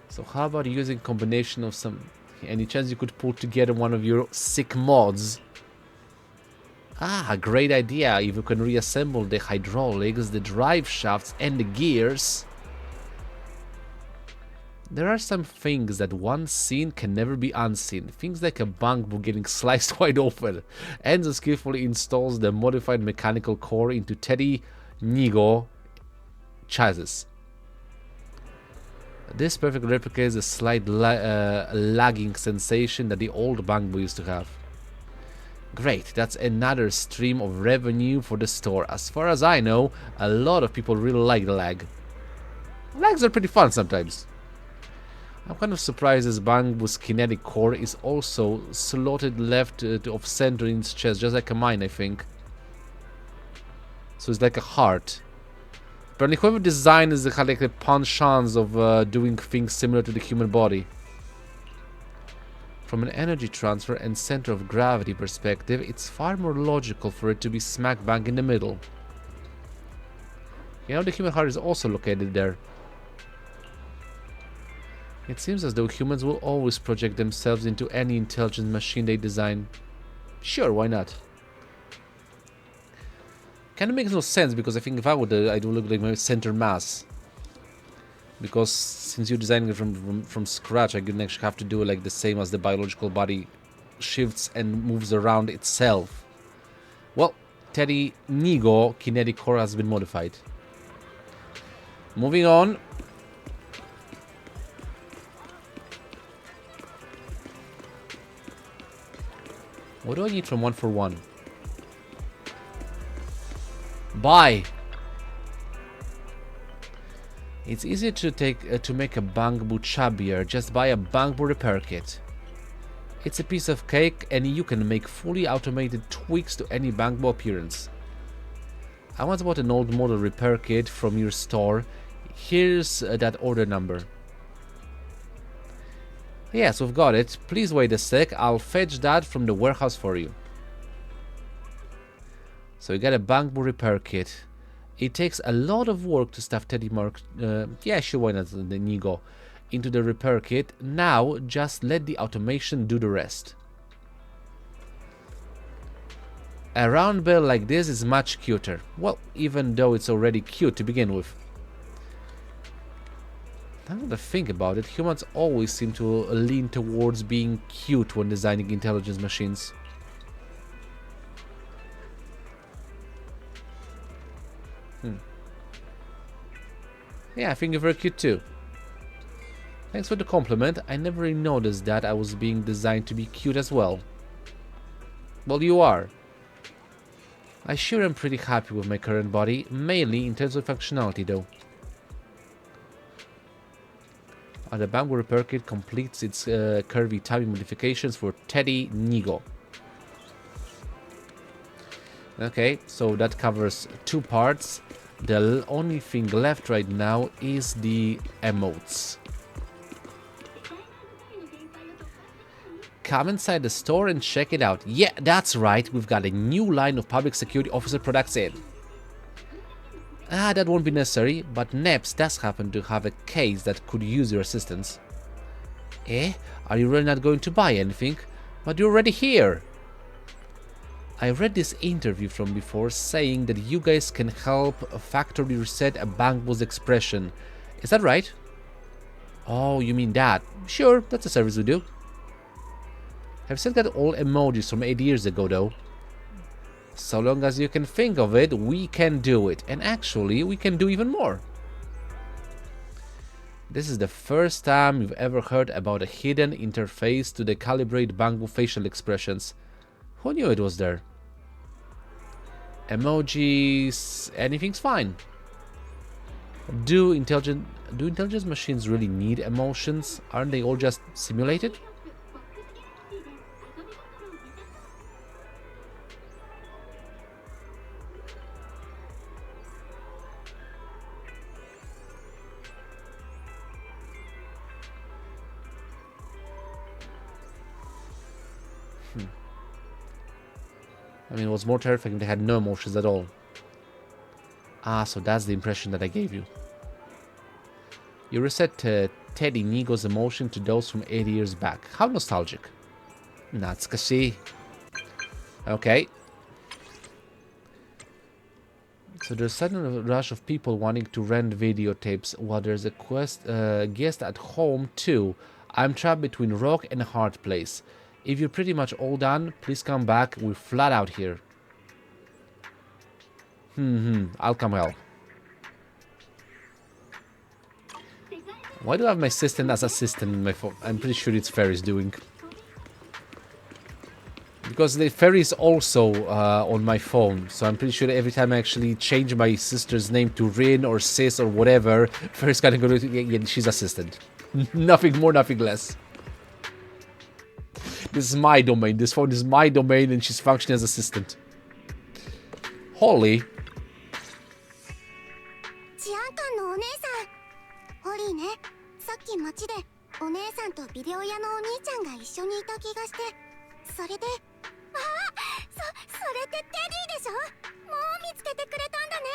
So how about using a combination of some... Any chance you could pull together one of your sick mods? Ah, great idea. If you can reassemble the hydraulics, the drive shafts and the gears. There are some things that once seen can never be unseen. Things like a Bangboo getting sliced wide open. Enzo skillfully installs the modified mechanical core into Teddy Nigo chassis. This perfectly replicates the slight lagging sensation that the old Bangboo used to have. Great, that's another stream of revenue for the store. As far as I know, a lot of people really like the lag. Lags are pretty fun sometimes. I'm kind of surprised this Bangboo's kinetic core is also slotted left of center in its chest, just like a mine, I think. So it's like a heart. Apparently, whoever designed is had like a penchant of doing things similar to the human body. From an energy transfer and center of gravity perspective, it's far more logical for it to be smack bang in the middle. You know, the human heart is also located there. It seems as though humans will always project themselves into any intelligent machine they design. Sure, why not? Kind of makes no sense, because I think if I would, I'd look like my center mass. Because since you're designing it from scratch, I could actually have to do it like the same as the biological body shifts and moves around itself. Well, Teddy Nigo kinetic core has been modified. Moving on. What do I need from 141? Buy. It's easier to make a Bangboo chubbier. Just buy a Bangboo repair kit. It's a piece of cake, and you can make fully automated tweaks to any Bangboo appearance. I once bought an old model repair kit from your store. Here's that order number. Yes, we've got it. Please wait a sec. I'll fetch that from the warehouse for you. So you got a Bangboo repair kit. It takes a lot of work to stuff Teddy Mark. Yeah, sure, why not the Nigo into the repair kit. Now just let the automation do the rest. A round bell like this is much cuter. Well, even though it's already cute to begin with. Now that I think about it, humans always seem to lean towards being cute when designing intelligence machines. Yeah, I think you're very cute too. Thanks for the compliment. I never really noticed that I was being designed to be cute as well. Well, you are. I sure am pretty happy with my current body, mainly in terms of functionality though. The Bangboo repair kit completes its curvy timing modifications for Teddy Nigo. Okay, so that covers two parts. The only thing left right now is the emotes. Come inside the store and check it out. Yeah, that's right, we've got a new line of public security officer products in. That won't be necessary, but NEPS does happen to have a case that could use your assistance. Eh? Are you really not going to buy anything? But you're already here! I read this interview from before saying that you guys can help factory reset a Bangboo's expression. Is that right? Oh, you mean that? Sure, that's a service we do. I've still got all emojis from 8 years ago though. So long as you can think of it, we can do it. And actually, we can do even more. This is the first time you've ever heard about a hidden interface to the calibrate Bangboo facial expressions. Who knew it was there? Emojis, anything's fine. Do intelligence machines really need emotions? Aren't they all just simulated? I mean, it was more terrifying if they had no emotions at all. Ah, so that's the impression that I gave you. You reset Teddy Nigo's emotion to those from 8 years back. How nostalgic. Natsukashi. Okay. So there's a sudden rush of people wanting to rent videotapes while there's a guest at home too. I'm trapped between rock and a hard place. If you're pretty much all done, please come back. We're flat out here. I'll come help. Why do I have my assistant as assistant in my phone? I'm pretty sure it's Ferry's doing. Because the Ferry is also on my phone. So I'm pretty sure every time I actually change my sister's name to Rin or Sis or whatever, Ferry's gonna go to... Yeah, she's assistant. Nothing more, nothing less. This is my domain. This phone is my domain and she's functioning as assistant. Holy. 治安官のお姉さん。ホリーね、さっき街でお姉さんとビデオ屋のお兄ちゃんが一緒にいた気がして、それで、それってテディでしょ。もう見つけてくれたんだね。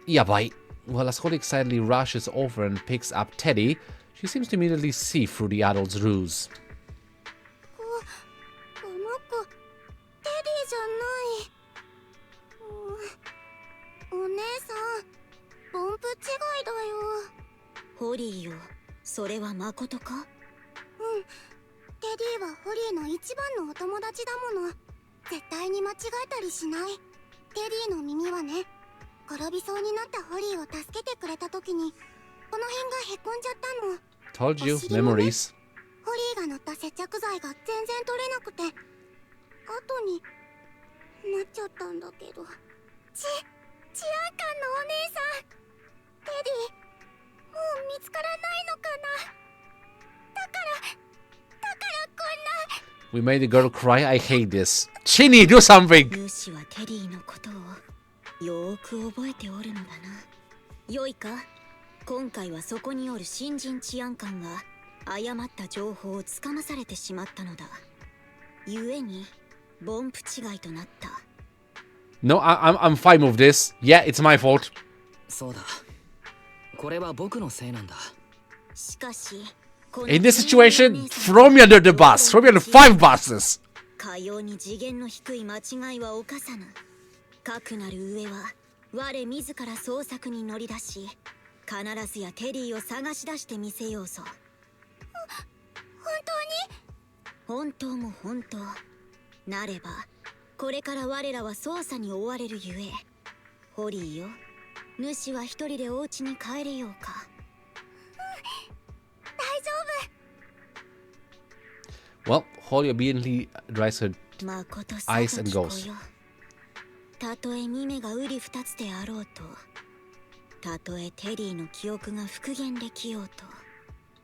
Yeah, bye. Well, as Holly excitedly rushes over and picks up Teddy, she seems to immediately see through the adult's ruse. この子、テディじゃない。お姉さん、ボンプ違いだよ。ホリーよ、それはまことか？テディはホリーの一番のお友達だもの。絶対に間違えたりしない。テディの耳はね、転びそうになったホリーを助けてくれた時にこの辺がへこんじゃったの。 Told you, memories. ホリーが塗った接着剤が全然取れなくて後になっちゃったんだけど。治安官のお姉さん、テディもう見つからないのかな。だからこんな。 We made the girl cry. I hate this. Chinny, do something! 主はテディのことをよーく覚えておるのだな。よいか、今回はそこにおる新人治安官が誤った情報をつかまされてしまったのだ。故にボンプ違いとなった。 No, I'm fine with this. Yeah, it's my fault. そうだ。これは僕のせいなんだ。しかし In this situation, throw me under the bus. Throw me under 5 buses. かように次元の低い間違いは犯さぬ。かくなる上は我自ら捜索に乗り出し、必ずやテディを探し出してみせようぞ。本当も本当なれば、これから我らは捜査に追われるゆえ、ホリーよ、主は一人でお家に帰れようか。大丈 Well, Holly obediently dries her まことさ eyes と and 聞こ goes. よ。たとえミメが瓜二つであろうと、たとえテディの記憶が復元できよう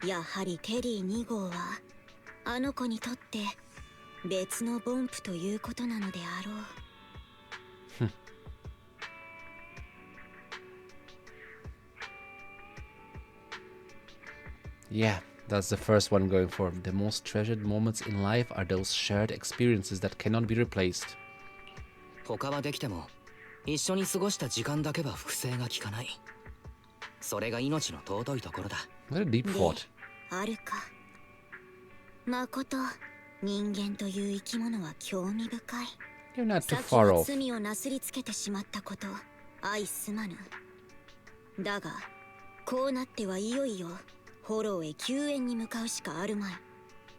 と、やはりテディ2号はあの子にとって別のボンプということなのであろう。Yeah, that's the first one I'm going for. The most treasured moments in life are those shared experiences that cannot be replaced. 他はできても一緒に過ごした時間だけは複製が効かない。それが命の尊いところだ。 What a deep thought. あるか。まこと人間という生き物は興味深い。 You're not さ too っき far は off. 罪をなすりつけてしまったこと、相すまぬ。だがこうなってはいよいよフォローへ救援に向かうしかあるまい。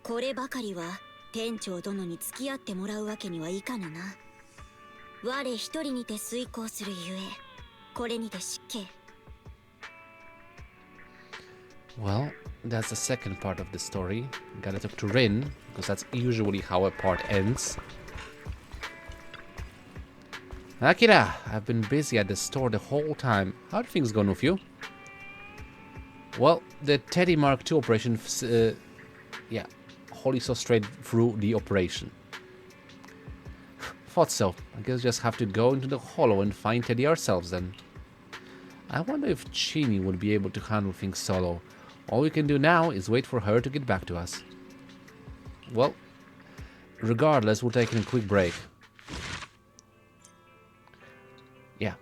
こればかりは店長殿に付き合ってもらうわけにはいかぬな。我一人にて遂行するゆえ、これにて失敬。 Well, that's the second part of the story. Gotta talk to Rin, because that's usually how a part ends. Akira, I've been busy at the store the whole time. How are things going with you? Well, the Teddy Mark II operation, yeah, Holly saw straight through the operation. Thought so. I guess we just have to go into the hollow and find Teddy ourselves then. I wonder if Chini would be able to handle things solo. All we can do now is wait for her to get back to us. Well, regardless, we're taking a quick break. Yeah.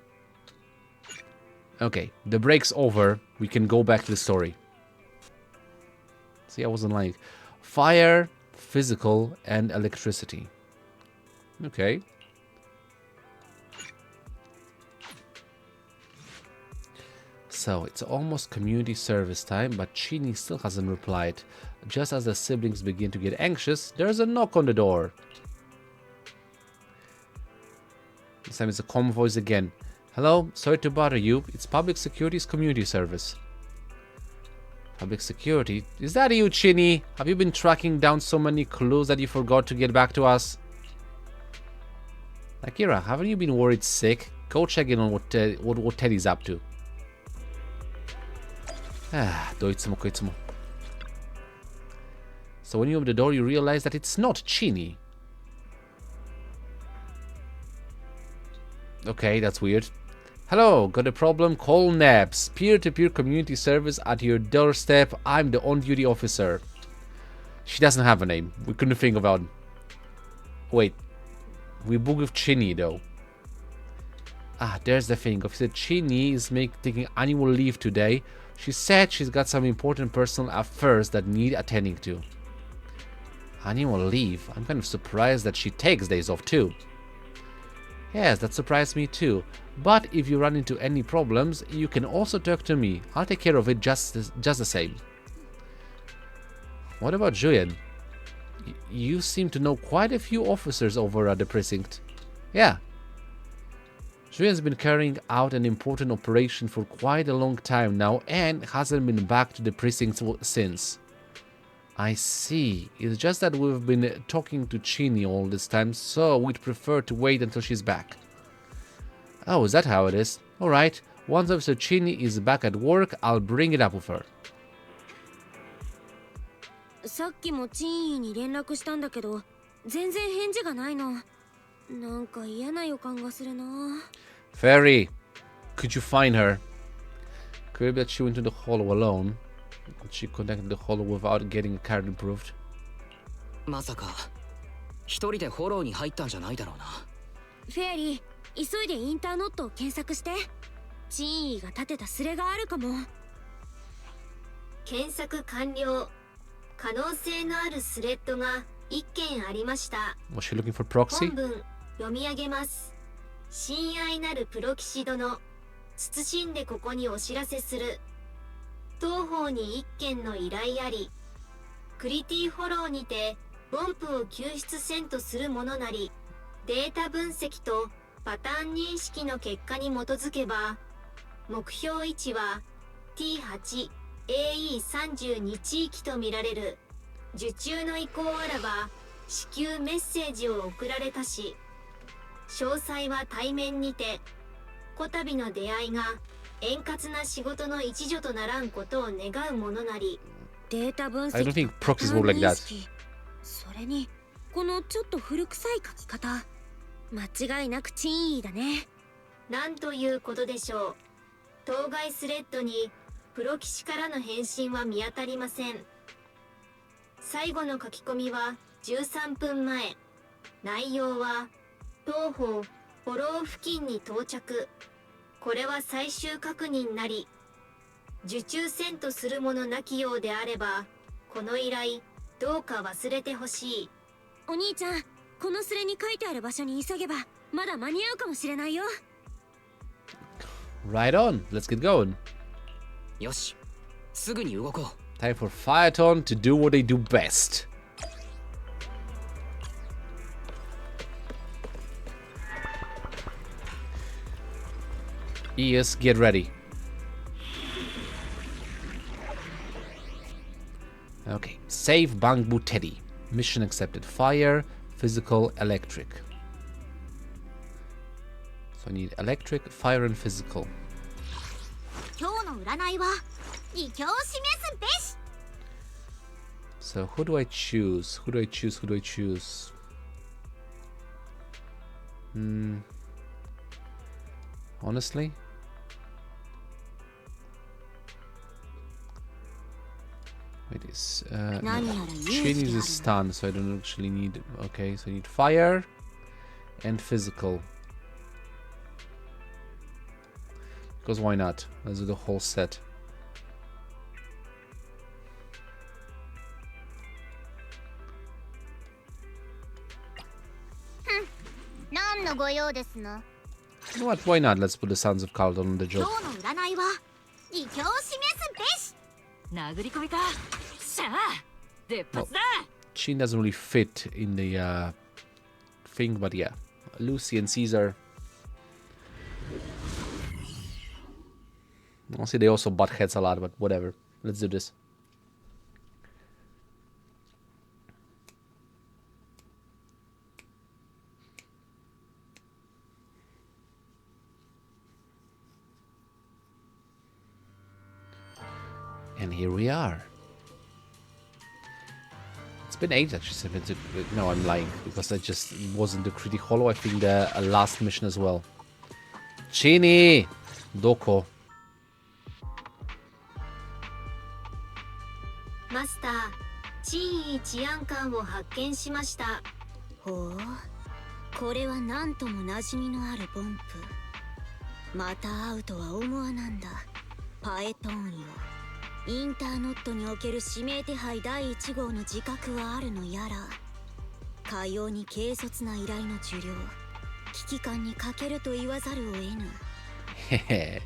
Okay, the break's over. We can go back to the story. See, I wasn't lying. Fire, physical, and electricity. Okay. So, it's almost community service time, but Chini still hasn't replied. Just as the siblings begin to get anxious, there's a knock on the door. This time it's a calm voice again. Hello, sorry to bother you. It's Public Security's community service. Public Security? Is that you, Chini? Have you been tracking down so many clues that you forgot to get back to us? Akira, haven't you been worried sick? Go check in on what Teddy's up to. Ah, どいつもこいつも. So when you open the door, you realize that it's not Chini. Okay, that's weird. Hello, got a problem? Call NAPS. Peer-to-peer community service at your doorstep. I'm the on-duty officer. She doesn't have a name. We couldn't think about it. Wait. We booked with Chinny, though. Ah, there's the thing. Officer Chinny is taking annual leave today. She said she's got some important personal affairs that need attending to. Annual leave? I'm kind of surprised that she takes days off, too. Yes, that surprised me too. But if you run into any problems, you can also talk to me. I'll take care of it just the same. What about Julian? You seem to know quite a few officers over at the precinct. Yeah. Julian's been carrying out an important operation for quite a long time now and hasn't been back to the precinct since. I see. It's just that we've been talking to Chinny all this time, so we'd prefer to wait until she's back. Oh, is that how it is? Alright, once Officer Chinny is back at work, I'll bring it up with her. さっきもチンイに連絡したんだけど、全然返事がないの。なんか嫌な予感がするな。Fairy, could you find her? Could it be that she went to the hollow alone? She connected the hollow without getting a card approved. まさか一人でフォローに入ったんじゃないだろうな。フェアリー、急いでインターノットを検索して。チンイが立てたスレがあるかも。検索完了。可能性のあるスレッドが1件ありました。Was she looking for proxy? 本文読み上げます。親愛なるプロキシ殿、謹んでここにお知らせする。当方に1件の依頼あり、クリティフォローにてボンプを救出せんとするものなり、データ分析とパターン認識の結果に基づけば、目標位置は T8AE32 地域とみられる。受注の意向あらば至急メッセージを送られたし、詳細は対面にて、こたびの出会いが円滑な仕事の一助とならんことを願うものなり。データ分 I don't 析 think proxies work like that. それにこのちょっと古臭い書き方、間違いなくチンイだね。なんということでしょう。当該スレッドにプロ棋士からの返信は見当たりません。最後の書き込みは13分前。内容は当方フォロー付近に到着。これは最終確認なり、受注せんとするものなきようであれば、この依頼どうか忘れてほしい。お兄ちゃん、このスレに書いてある場所に急げばまだ間に合うかもしれないよ。Right on, let's get going. よし、すぐに動こう。Time for Phaeton to do what they do best. Yes, get ready. Okay, save Bangboo Teddy. Mission accepted. Fire, physical, electric. So I need electric, fire, and physical. 今日の占いは異境を示すべし。 So who do I choose? Who do I choose? Who do I choose? Honestly? Wait, is no. Chin is a stun, so I don't actually need. Okay, so I need fire and physical. Because why not? Let's do the whole set. 何のご用ですの？ You know what? Why not? Let's put the Sons of Khaldun on the job. 今日の占いは異境を示すべし。殴り込みか。しゃあ、出発だ。 Chin doesn't really fit in the thing, but yeah. Lucy and Caesar. Honestly, they also butt heads a lot, but whatever. Let's do this. And here we are. It's been ages actually since I've been to... No, I'm lying, because I just wasn't the Criti Hollow. I think the last mission as well. チニーどこ？マスター、珍位治安官を発見しました。ほう、これは何とも馴染みのあるボンプ。また会うとは思わなんだ。パエトーンよ。インターノットにおける指名手配第1号の自覚はあるのやら、かように軽率な依頼の受領、危機感に欠けると言わざるを得ぬ。へへ。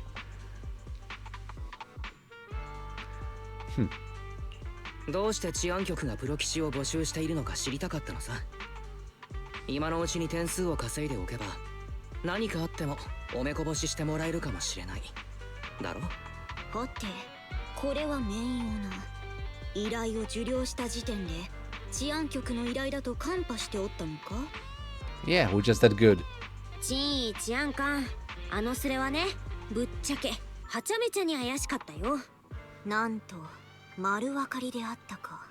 どうして治安局がプロ棋士を募集しているのか知りたかったのさ。今のうちに点数を稼いでおけば何かあってもおめこぼししてもらえるかもしれないだろ。はて、これは面用な。依頼を受領した時点で治安局の依頼だとカンパしておったのか？ Yeah, we're just that good. 珍位治安官、あのスレはね、ぶっちゃけはちゃめちゃに怪しかったよ。なんと丸分かりであったか。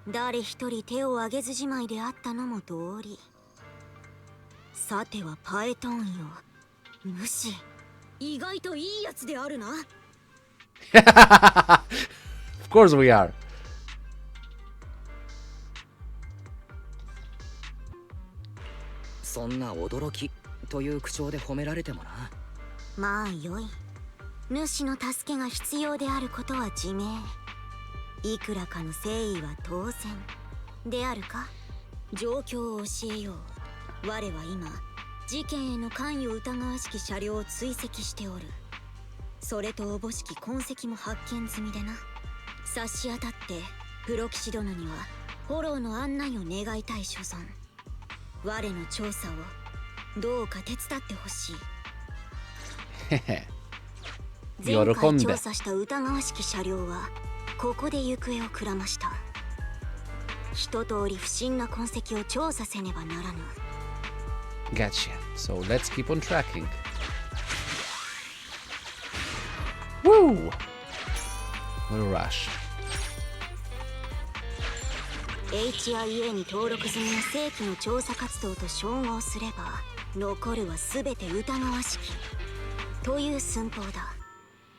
誰一人手を挙げずじまいであったのも道理。さてはパエトーンよ、無視。意外といいやつであるな。Of course we are. そんな驚きという口調で褒められてもな。まあよい。主の助けが必要であることは自明。いくらかの誠意は当然であるか。状況を教えよう。我は今事件への関与疑わしき車両を追跡しておる。それとおぼしき痕跡も発見済みでな。差し当たってプロ騎士殿にはフォローの案内を願いたい所存。我の調査をどうか手伝ってほしい。前回調査した疑わしき車両はここで行方をくらました。一通り不審な痕跡を調査せねばならぬ。Gotcha. So let's keep on tracking. Woo! What a rush. HIA に登録済みの正規の調査活動と照合すれば残るは全て疑わしきという寸法だ。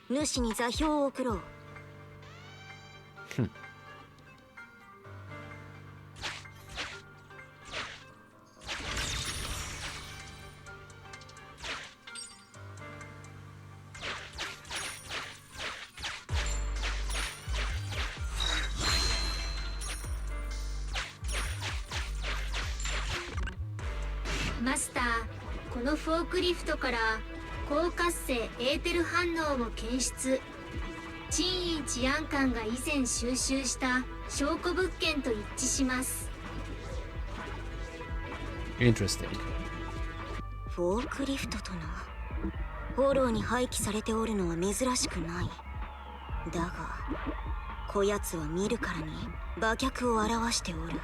主に座標を送ろう。マスター、このフォークリフトから高活性エーテル反応を検出。珍位治安官が以前収集した証拠物件と一致します。Interesting. フォークリフトとな。フォローに廃棄されておるのは珍しくない。だがこやつは見るからに馬脚を表しておる。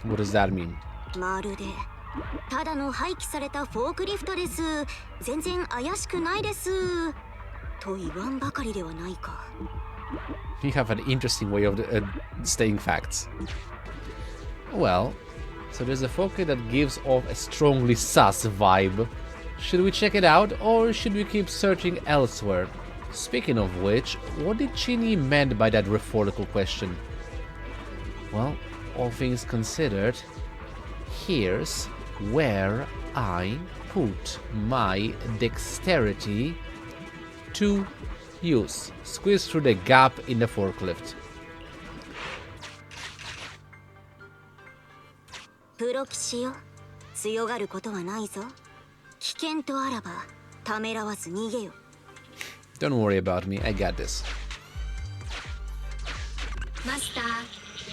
What does that mean? まるでただの廃棄されたフォークリフトです、全然怪しくないですと言わんばかりではないか。 You have an interesting way of stating facts. Well, so there's a Fokker that gives off a strongly sus vibe. Should we check it out or should we keep searching elsewhere? Speaking of which, what did Chini meant by that rhetorical question? Well, all things considered, here's where I put my dexterity to use. Squeeze through the gap in the forklift. プロ騎士よ、強がることはないぞ。危険とあらばためらわず逃げよ。 Don't worry about me, I got this. マスター、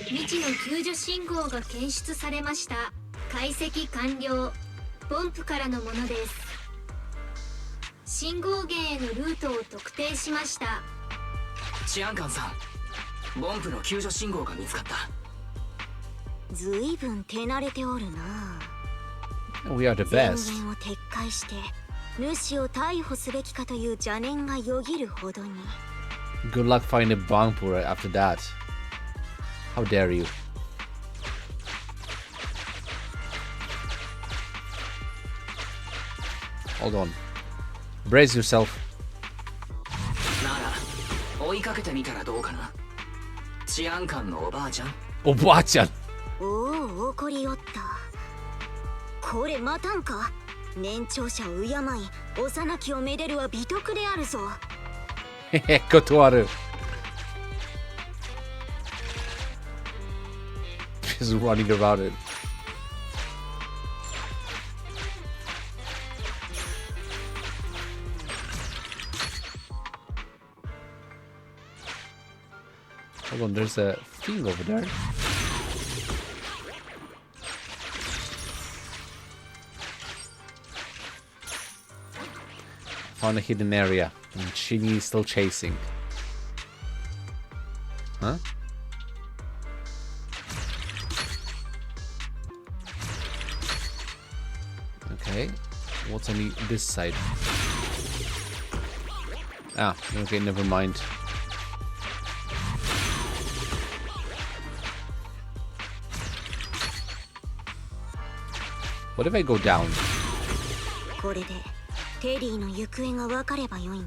未知の救助信号が検出されました。解析完了。ボンプからのものです。信号源へのルートを特定しました。治安官さん、ボンプの救助信号が見つかった。ずいぶん手慣れておるな。 We are the 前 best. 言を撤回して主を逮捕すべきかという邪念がよぎるほどに。 Good luck finding Bangboo after that. How dare you? Hold on. Brace yourself. なら追いかけてみたらどうかな。治安官のおばあちゃん。おばあちゃん。おお、怒りおった。これまたんか。年長者を敬い、幼きをめでるは美徳であるぞ。へへ、断る。Just running around it. Hold on, there's a thing over there. Found a hidden area, and Shinny is still chasing. Huh? Okay, what's on this side? Ah, okay, never mind. What if I go down? これでテリーの行方が分かればよいが。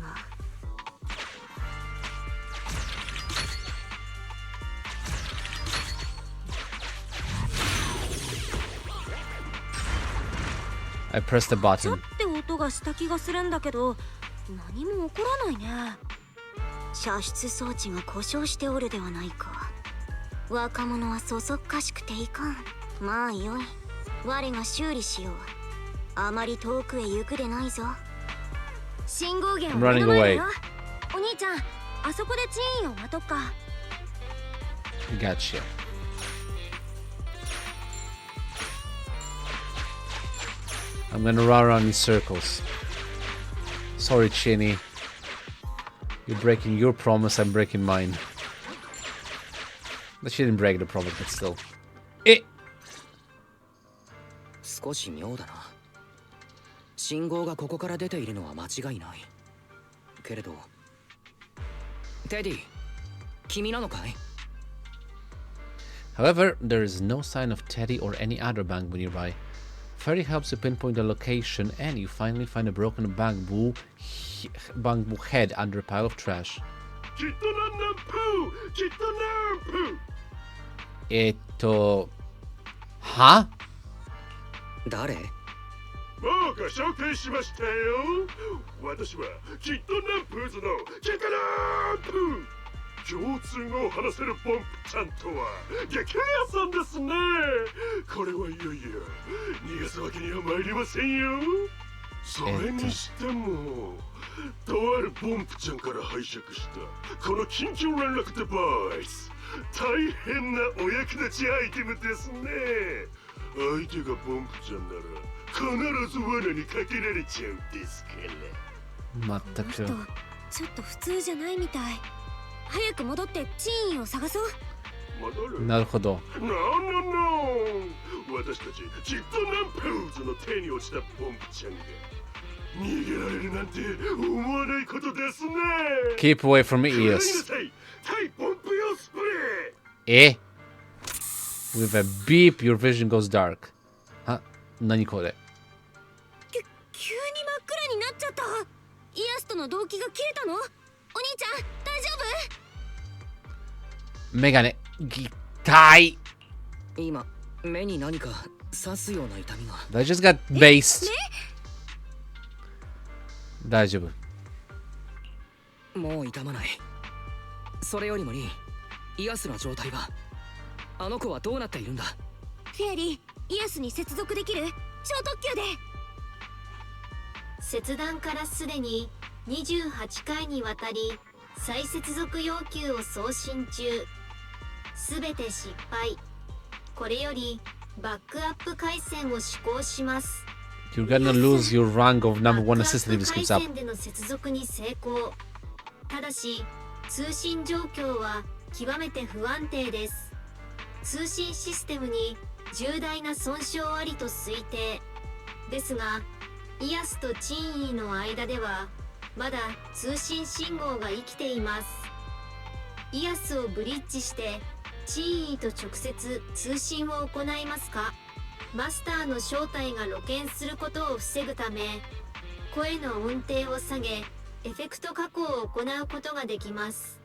I pressed the ちょ button. って音がした気がするんだけど、何も起こらないね。射出装置が故障しておるではないか。若者はそそっかしくていかん。まあよい。我が修理しよう。あまり遠くへ行くでないぞ。信号源 I'm を目 running の前だ away. よ。お兄ちゃん、あそこでチーンを待とっか。Gotcha. I'm gonna run around in circles. Sorry, Chinny. You're breaking your promise, I'm breaking mine. But she didn't break the promise, but still. Eh! 少し妙だな。信号がここから出ているのは間違いない。けれど、テディ、君なのかい？ However, there is no sign of Teddy or any other Bangboo nearby. Fairy helps you pinpoint the location, and you finally find a broken Bangboo head under a pile of trash. は？誰？僕が紹介しましたよ。私はキッドナンプーズのキッドナンプー。共通語を話せるポンプちゃんとは激レアさんですね。これはいよいよ逃がすわけには参りませんよ。それにしてもとあるポンプちゃんから拝借したこの緊急連絡デバイス、大変なお役立ちアイテムですね。相手がポンプちゃんなら必ず罠にかけられちゃうですから。まったく。ちょっと普通じゃないみたい。早く戻ってチーンを探そう。なるほど。私たちキッドナンプーズの手に落ちたポンプちゃんが逃げられるなんて思わないことですね。 Keep away from my ears. 対ポンプ用スプレー。え？ With a beep, your vision goes dark. は？何これ？急に真っ暗になっちゃった。イアスとの動機が切れたの？お兄ちゃん、大丈夫？メガネ、痛い。今、目に何か刺すような痛みが。I just got based. 大丈夫。もう痛まない。それよりもリン、イアスの状態は？あの子はどうなっているんだ？フェアリー、イアスに接続できる？超特急で。切断からすでに28回にわたり再接続要求を送信中。すべて失敗。これよりバックアップ回線を試行します。 You're gonna lose your rank of number one assistant if this comes up. 回線での接続に成功。ただし通信状況は極めて不安定です。通信システムに重大な損傷ありと推定ですが、イアスとチンイの間ではまだ通信信号が生きています。イアスをブリッジしてチンイと直接通信を行いますか？マスターの正体が露見することを防ぐため、声の音程を下げエフェクト加工を行うことができます。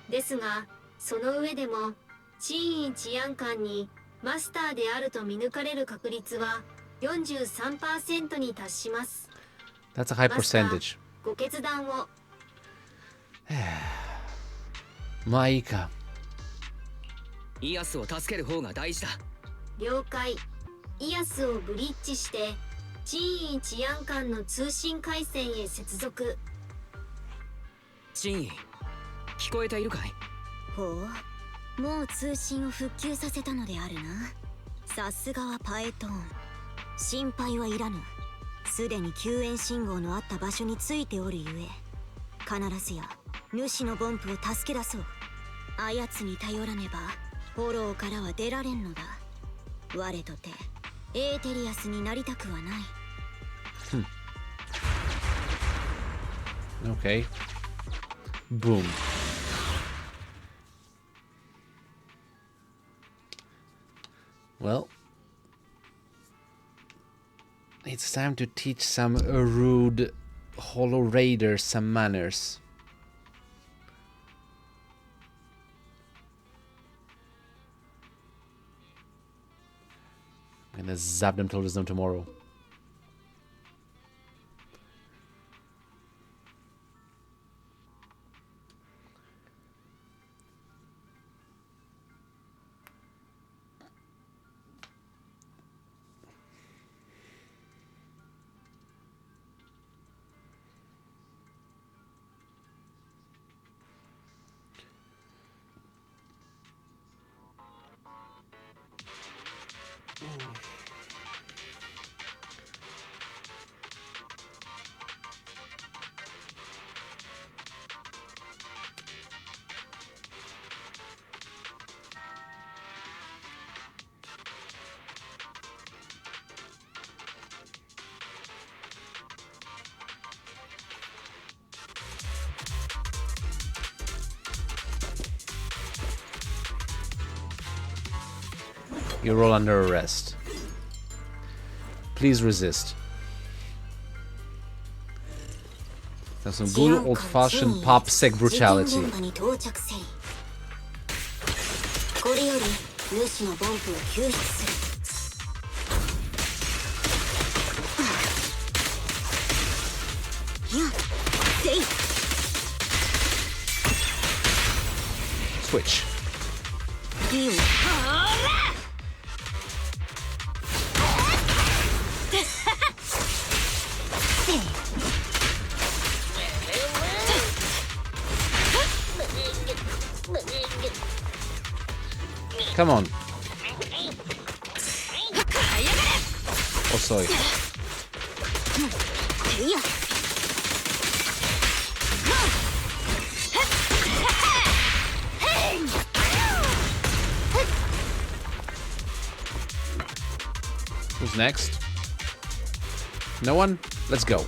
ですがその上でもチーン治安官にマスターであると見抜かれる確率は 43% に達します。 That's a high マスター percentage. ご決断を。まあいいか。イアスを助ける方が大事だ。了解。イアスをブリッジしてチーン治安官の通信回線へ接続。チーン、聞こえているかい？ほう、もう通信を復旧させたのであるな。さすがはパエトーン。心配はいらぬ。すでに救援信号のあった場所についておるゆえ、必ずや主のボンプを助け出そう。あやつに頼らねばフォローからは出られんのだ。我とてエーテリアスになりたくはない。Okay. Boom. Well, it's time to teach some rude Hollow Raiders some manners. I'm gonna zap them till wisdom tomorrow. You roll under arrest. Please resist. That's some good old-fashioned pop sec brutality. これより主のボンプを救出する。Switch. Come on. Osoy. Who's next? No one? Let's go.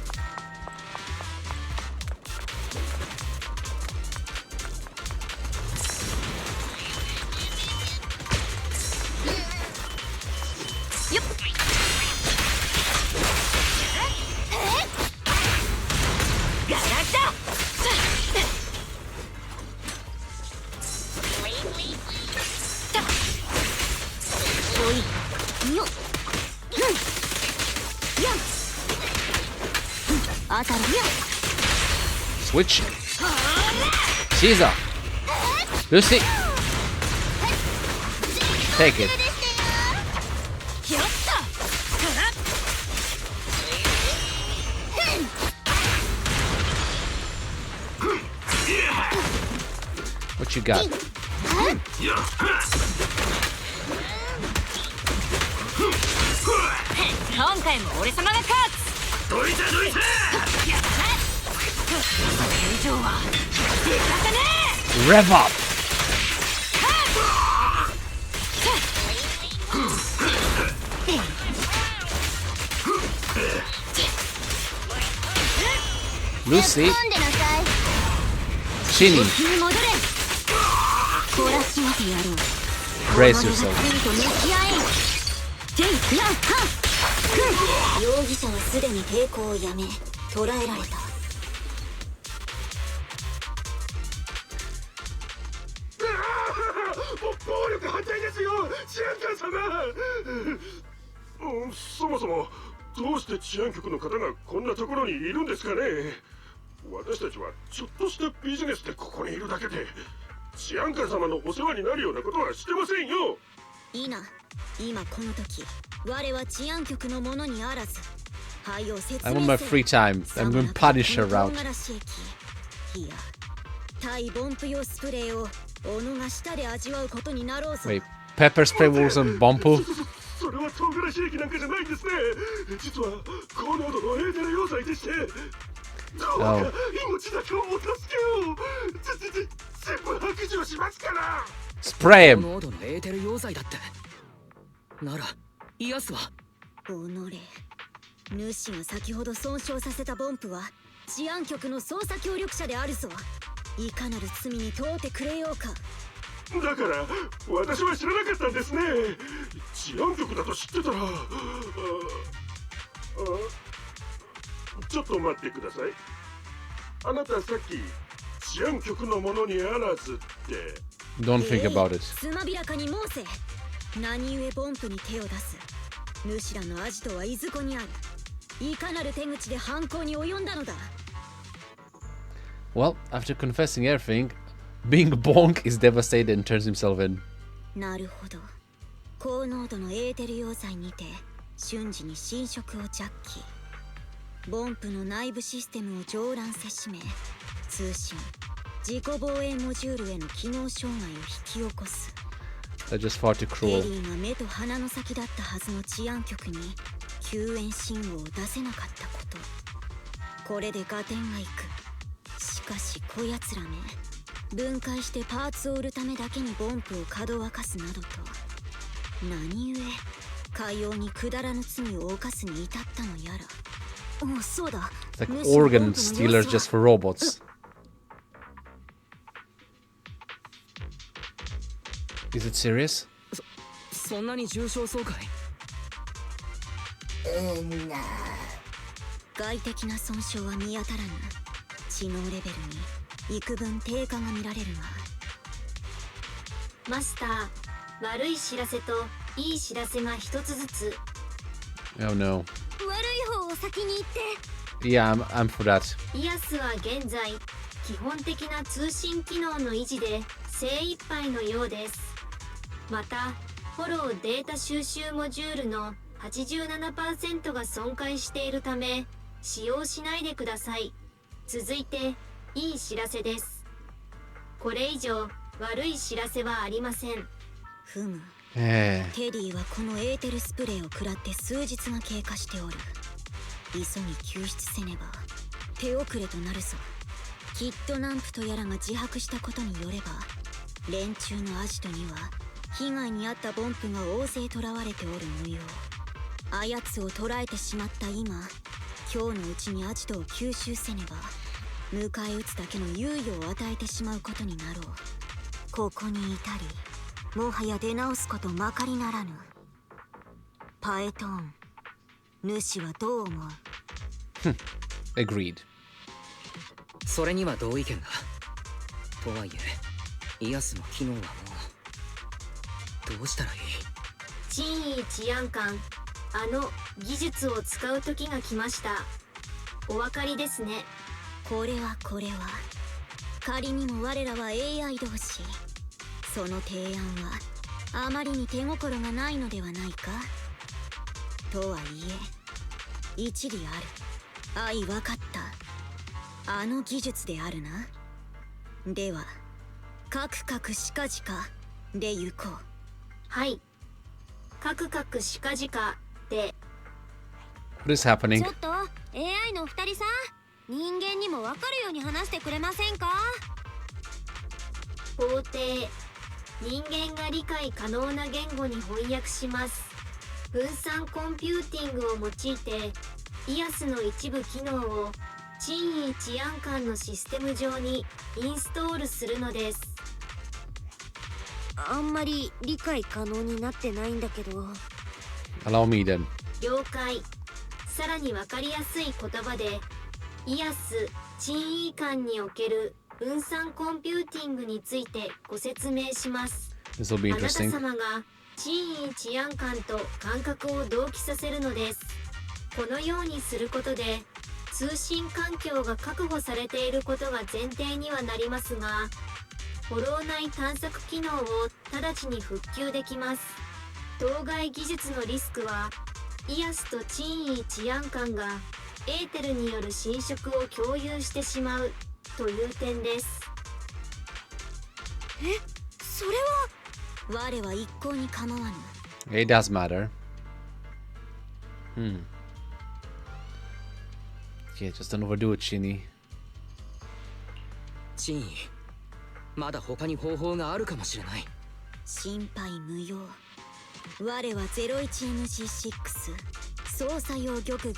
Switch. Caesar. Lucy. Take it. What you got? Rev up! Lucy. Shinny. Brace yourself. 容疑者はすでに抵抗をやめ捕らえられた。暴力反対ですよ、治安官様。そもそもどうして治安局の方がこんなところにいるんですかね。私たちはちょっとしたビジネスでここにいるだけで、治安官様のお世話になるようなことはしてませんよ。いいな、今この時我は治安局のものにあらず、はいを説 I'm 明 on my せよ。 free time. I'm going to punish her 唐 out. 辛子液、いや対ボンプ用スプレーを斧が舌で味わうことになろうぞ。 Wait, pepper spray was on Bangboo? それは唐辛子液なんかじゃないんですね。実は高濃度のエーテル溶剤でして、どうか命だけをお助けを。全部白状しますから。 Spray him! 濃度のエーテル溶剤だって。ならイアスは。おのれ、主が先ほど損傷させたボンプは治安局の捜査協力者であるぞ。いかなる罪に問うてくれようか。だから私は知らなかったんですね。治安局だと知ってたら。ちょっと待ってください。あなたさっき治安局のものにあらずって。 Don't think about it. つまびらかに申せ。何故ボンプに手を出す。主らのアジトはいずこにある。いかなる手口で犯行に及んだのだ。 Well, after confessing everything, being Bonk is devastated and turns himself in. なるほど。高濃度のエーテル溶剤にて瞬時に侵食をジャッキ。ボンプの内部システムを上乱せしめ、通信自己防衛モジュールへの機能障害を引き起こす。 That's just far too エ cruel. リーが目と鼻の先だったはずの治安局に救援信号を出せなかったこと、これで合点がいく。しかしこやつらめ、分解してパーツを売るためだけにボンプをかどわかすなどと、何故かようにくだらぬ罪を犯すに至ったのやら。お、そうだ。 It's like 主のボンプ organ の様 stealers 子は just for robots. Is it serious? そんなに重症そうかい。外的な損傷は見当たらぬ。知能レベルに幾分低下が見られるが。マスター、悪い知らせといい知らせが一つずつ。 Oh no. 悪い方を先に言って。 Yeah, I'm for that. イアスは現在基本的な通信機能の維持で精一杯のようです。またフォローデータ収集モジュールの 87% が損壊しているため使用しないでください。続いていい知らせです。これ以上悪い知らせはありません。ふむ。 Eh. テディはこのエーテルスプレーを食らって数日が経過しておる。急ぎ救出せねば手遅れとなるぞ。きっとナンプとやらが自白したことによれば、連中のアジトには被害に遭ったボンプが大勢囚われておる模様。あやつを捕らえてしまった今、今日のうちにアジトを吸収せねば迎え撃つだけの猶予を与えてしまうことになろう。ここに至りもはや出直すことまかりならぬ。パエトーン、主はどう思う？ Agreed. それには同意見だ。とはいえイアスの機能はもうどうしたらいい。陳意治安官、あの技術を使う時が来ました。お分かりですね。これは仮にも我らは AI 同士。その提案はあまりに手心がないのではないか。とはいえ一理ある。相分かった。あの技術であるな。ではカクカクしかじかで行こう。はい。カクカクしかじかで。 What is happening? ちょっと AI の二人さん、人間にも分かるように話してくれませんか？法廷、人間が理解可能な言語に翻訳します。分散コンピューティングを用いてイアスの一部機能を陳意治安官のシステム上にインストールするのです。あんまり理解可能になってないんだけど。 Allow me then. 了解。さらに分かりやすい言葉でイアス珍異館における分散コンピューティングについてご説明します。 This will be あなた interesting. 様が珍異治安官と感覚を同期させるのです。このようにすることで通信環境が確保されていることが前提にはなりますが、フォロー内探索機能を直ちに復旧できます。当該技術のリスクはイアスと珍異治安官がエーテルによる侵食を共有してしまうという点です。え、それは。我は一向に構わぬ。 It does matter. Yeah, just don't overdo it, Shinny. 珍異、まだ他に方法があるかもしれない。心配無用。我は 01MG6 捜査用玉宮、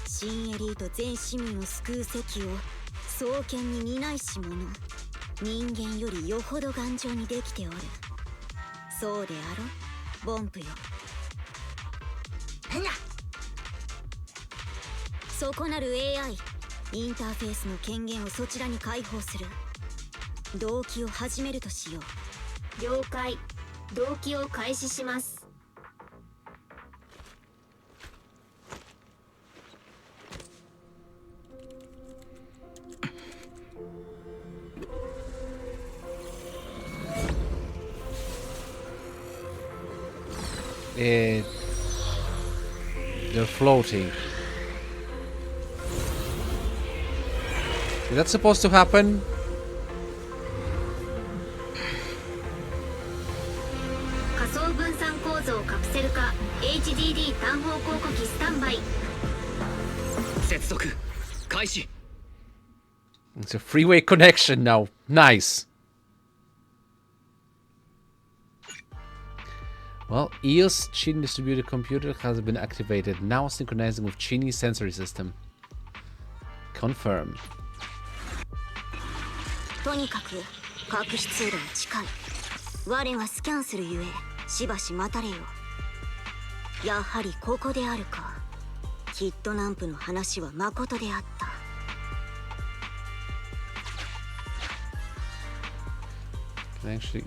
新エリート全市民を救う責を双剣に担いし者、人間よりよほど頑丈にできておる。そうであろ、ボンプよ。そこなる AI、 インターフェースの権限をそちらに解放する。同期を始めるとしよう。了解。同期を開始します。They're floating. Is that supposed to happen? 仮想分散構造カプセル化 HDD 単方広告機スタンバイ。接続開始。 It's a freeway connection now. Nice. Well, EOS Chin distributed computer has been activated. Now synchronizing with Chinny's sensory system. Confirmed. とにかく隠し通路は近い。我がスキャンするゆえしばし待たれよ。やはりここであるか。きっとナンプの話は誠であった。Can I actually...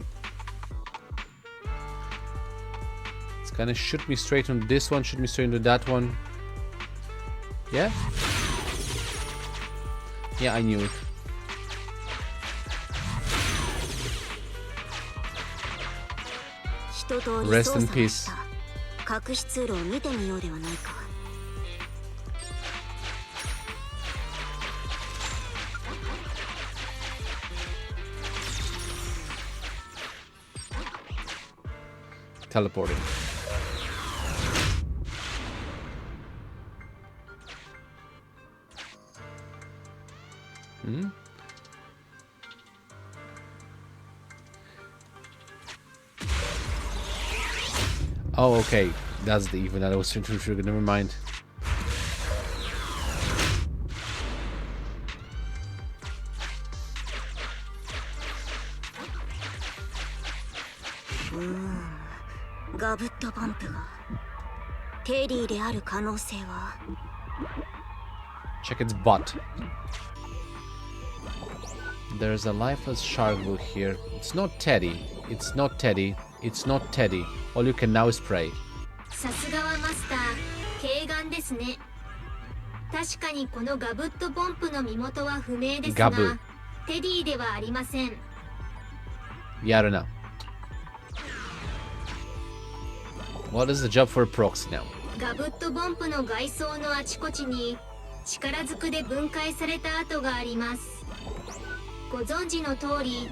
It's gonna shoot me straight on this one, shoot me straight into that one. Yeah? Yeah, I knew it. Rest in peace. 隠し通路を見てみようではないか。Teleporting. Hmm? Oh, okay. That's the evil that I was trying to trigger. Never mind. Hmm. ガブッとバンプがテリーである可能性は。 Check its butt. There's a lifeless shark here. It's not Teddy. It's not Teddy. It's not Teddy. All you can now is pray. さすがはマスター、軽眼ですね。確かにこのガブッとポンプの身元は不明ですが、テディではありません。Yeah, I don't know. What is the job for a proxy now? ガブッとポンプの外装のあちこちに力ずくで分解された跡があります。ご存知の通り、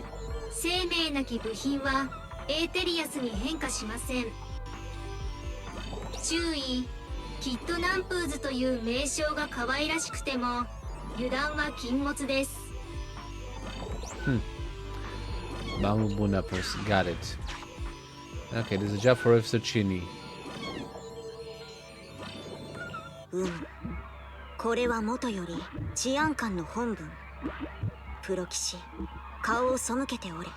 生命なき部品はエーテリアスに変化しません。注意、キッドナンプーズという名称が可愛らしくても油断は禁物です。Bangboo nappers. Got it. Okay, there's a job for Officer Chinny. これは元より治安官の本文。プロ騎士、顔を背けておれ。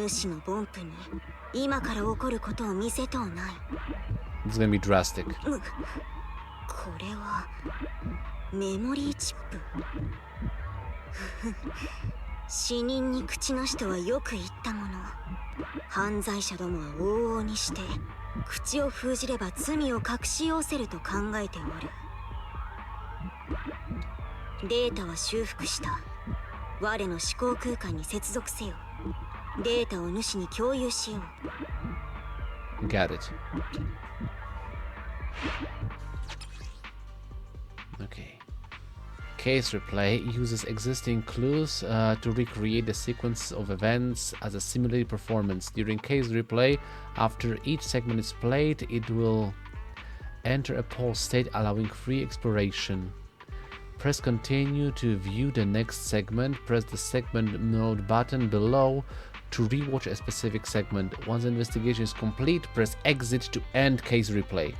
主のボンプに今から起こることを見せとうない。It's gonna be drastic. これはメモリーチップ。死人に口なしとはよく言ったもの。犯罪者どもは往々にして口を封じれば罪を隠し寄せると考えておる。データは修復した。我の思考空間に接続せよ。データを主に共有しよう。Got it. Okay. Case replay uses existing clues to recreate the sequence of events as a simulated performance. During case replay, after each segment is played, it will enter a pause state allowing free exploration. Press continue to view the next segment. Press the segment mode button below to rewatch a specific segment. Once the investigation is complete, press exit to end case replay.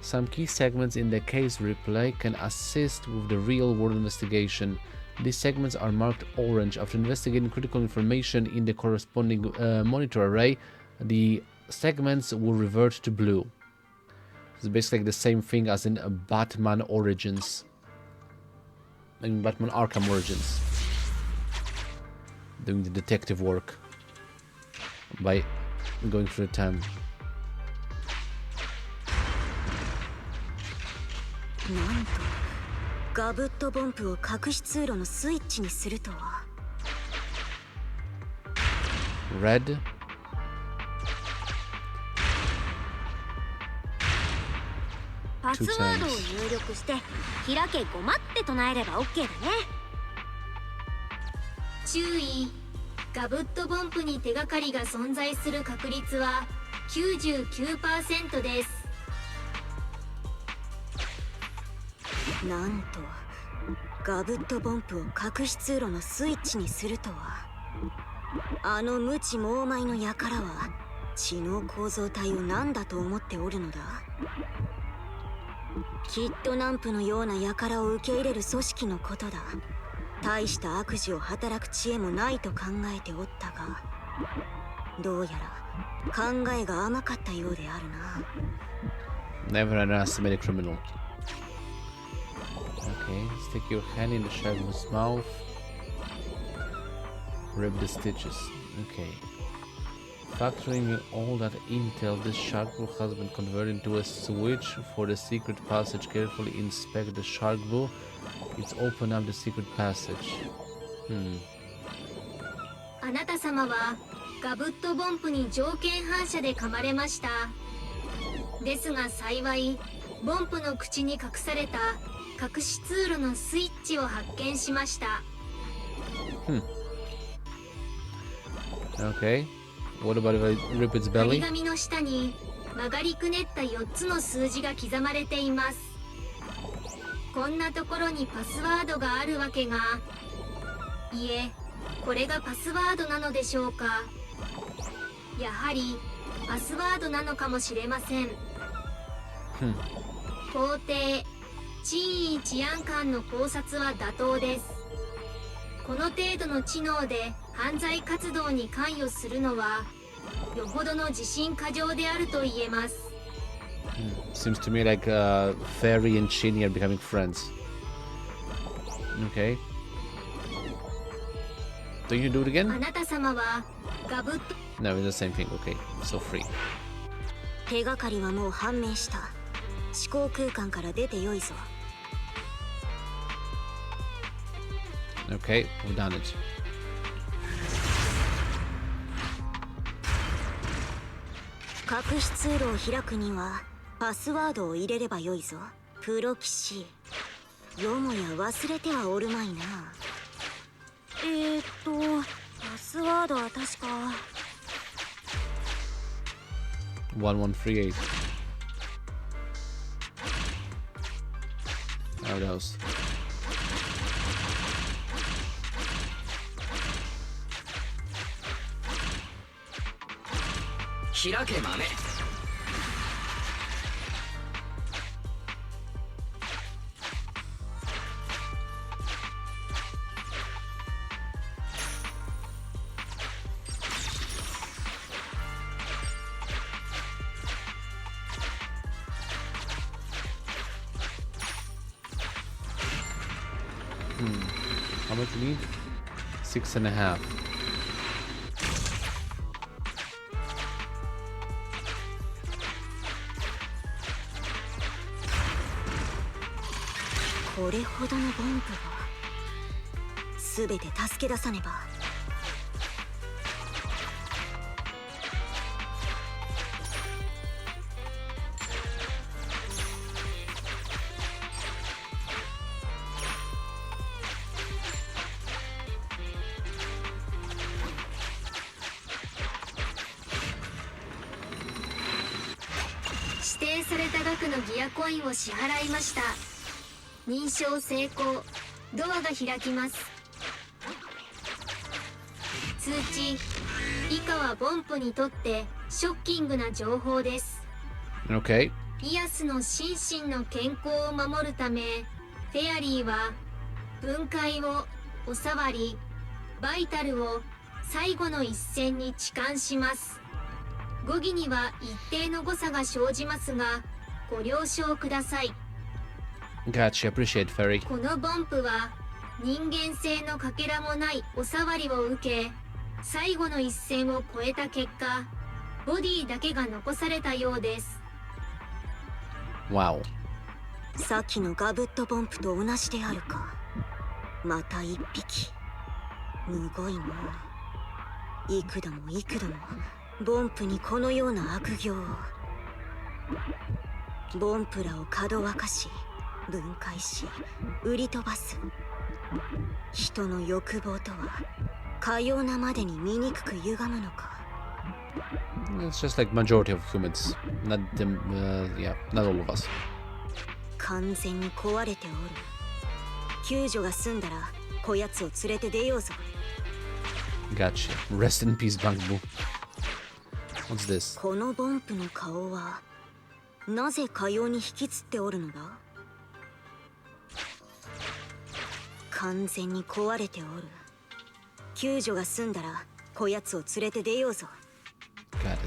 Some key segments in the case replay can assist with the real-world investigation. These segments are marked orange. After investigating critical information in the corresponding monitor array, the segments will revert to blue. It's basically like the same thing as in Batman Origins. In Batman Arkham Origins. Doing the detective work by going through the time. なんとガブットボンプを隠し通路のスイッチにするとは。Red. パスワードを入力して開けごまって唱えれば OK だね。注意、ガブットボンプに手がかりが存在する確率は 99% です。なんとガブットボンプを隠し通路のスイッチにするとは。あの無知猛獰の輩は知能構造体を何だと思っておるのだ。きっとナンプのような輩を受け入れる組織のことだ。大した悪事を働く知恵もないと考えておったが、どうやら考えが甘かったようであるな。 Never underestimate a criminal. Okay, stick your hand in the shark's mouth. Rip the stitches. Okay. Factoring in all that intel, this shark boo has been converted into a switch for the secret passage. Carefully inspect the shark boo. It's open up the secret passage. あなた様はガブットボンプに条件反射で噛まれました。ですが幸い、ボンプの口に隠された隠し通路のスイッチを発見しました。Okay. What about if I rip its 張り belly? 紙の下に曲がりくねった4つの数字が刻まれています。こんなところにパスワードがあるわけが。いえ、これがパスワードなのでしょうか。やはりパスワードなのかもしれません。法廷陳位治安官の考察は妥当です。この程度の知能で犯罪活動に関与するのはよほどの自信過剰であると言えます。Seems to me like Fairy and Shinny are becoming friends. Okay. Don't you do it あ again? なた様はガブッと No, it's the same thing. Okay, so free. 手がかりはもう判明した。思考空間から出てよいぞ。Okay, we've done it. 隠し通路を開くにはパスワードを入れればよいぞ。プロ棋士よもや忘れてはおるまいな。パスワードは確か1138. How else? 開け豆。How much you need? 6.5. これほどのボンプをすべて助け出さねば。指定された額のギアコインを支払いました。認証成功。ドアが開きます。通知。以下はボンプにとってショッキングな情報です。 Okay. ピアスの心身の健康を守るため、フェアリーは分解をおさわり、バイタルを最後の一戦に置換します。語義には一定の誤差が生じますが、ご了承ください。 Gotcha. Appreciate Ferry. このボンプは人間性のかけらもないおさわりを受け、最後の一線を越えた結果、ボディだけが残されたようです。 Wow. さっきのガブットボンプと同じであるか。また一匹。むごいな。幾度も幾度もボンプにこのような悪行を。ボンプらをかどわかし、分解し、売り飛ばす。人の欲望とはかようなまでに醜く歪むのか。 It's just like majority of humans. Not them. Yeah, not all of us. 完全に壊れておる。救助が済んだらこやつを連れて出ようぞ。 Gotcha. Rest in peace, Bangboo. What's this? このボンプの顔はなぜかように引きつっておるのだ。完全に壊れておる。救助が済んだらこやつを連れて出ようぞ。 Got it.